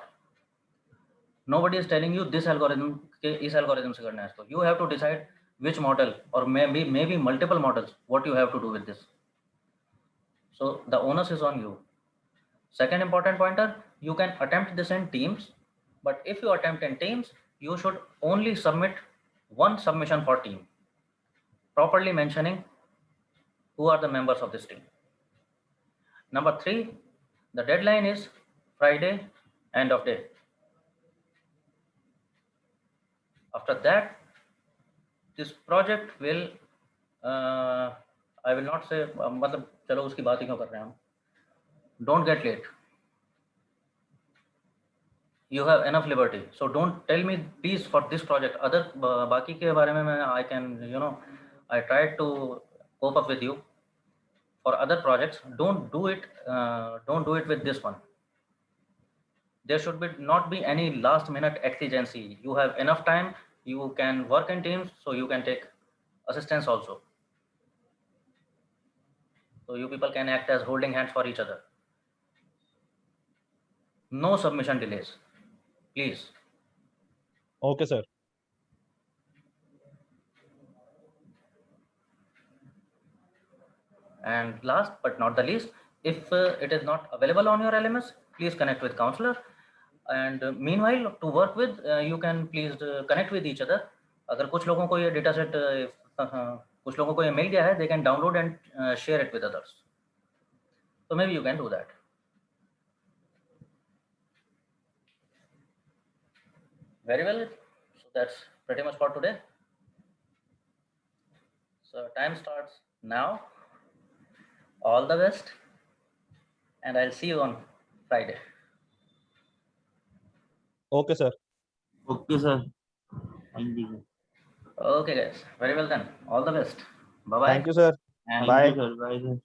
Nobody is telling you this algorithm के इस algorithm से करना है इसको. You have to decide which model or maybe multiple models what you have to do with this. So the onus is on you. Second important pointer, you can attempt this in teams, but if you attempt in teams, you should only submit one submission for team, properly mentioning who are the members of this team. Number 3, the deadline is Friday, end of day. After that, this project will, I will not say, मतलब चलो उसकी बात ही क्यों कर रहे हैं हम. Don't get late. You have enough liberty, so don't tell me please for this project. Other बाकी के बारे में मैं I can, I tried to cope up with you. For other projects, don't do it with this one. There should not be any last minute exigency. You have enough time, you can work in teams, so you can take assistance also. So you people can act as holding hands for each other. No submission delays, please. Okay sir. And last but not the least, if it is not available on your LMS, please connect with counselor. And meanwhile, to work with, you can please connect with each other. अगर कुछ लोगों को ये data set कुछ लोगों को ये मिल गया है, they can download and share it with others. So maybe you can do that. Very well. So that's pretty much for today. So time starts now. All the best, and I'll see you on Friday. Okay, sir. Okay sir, thank you sir, Okay, guys. Very well then. All the best. Bye bye. Thank you, sir. And Bye. Sir, bye sir.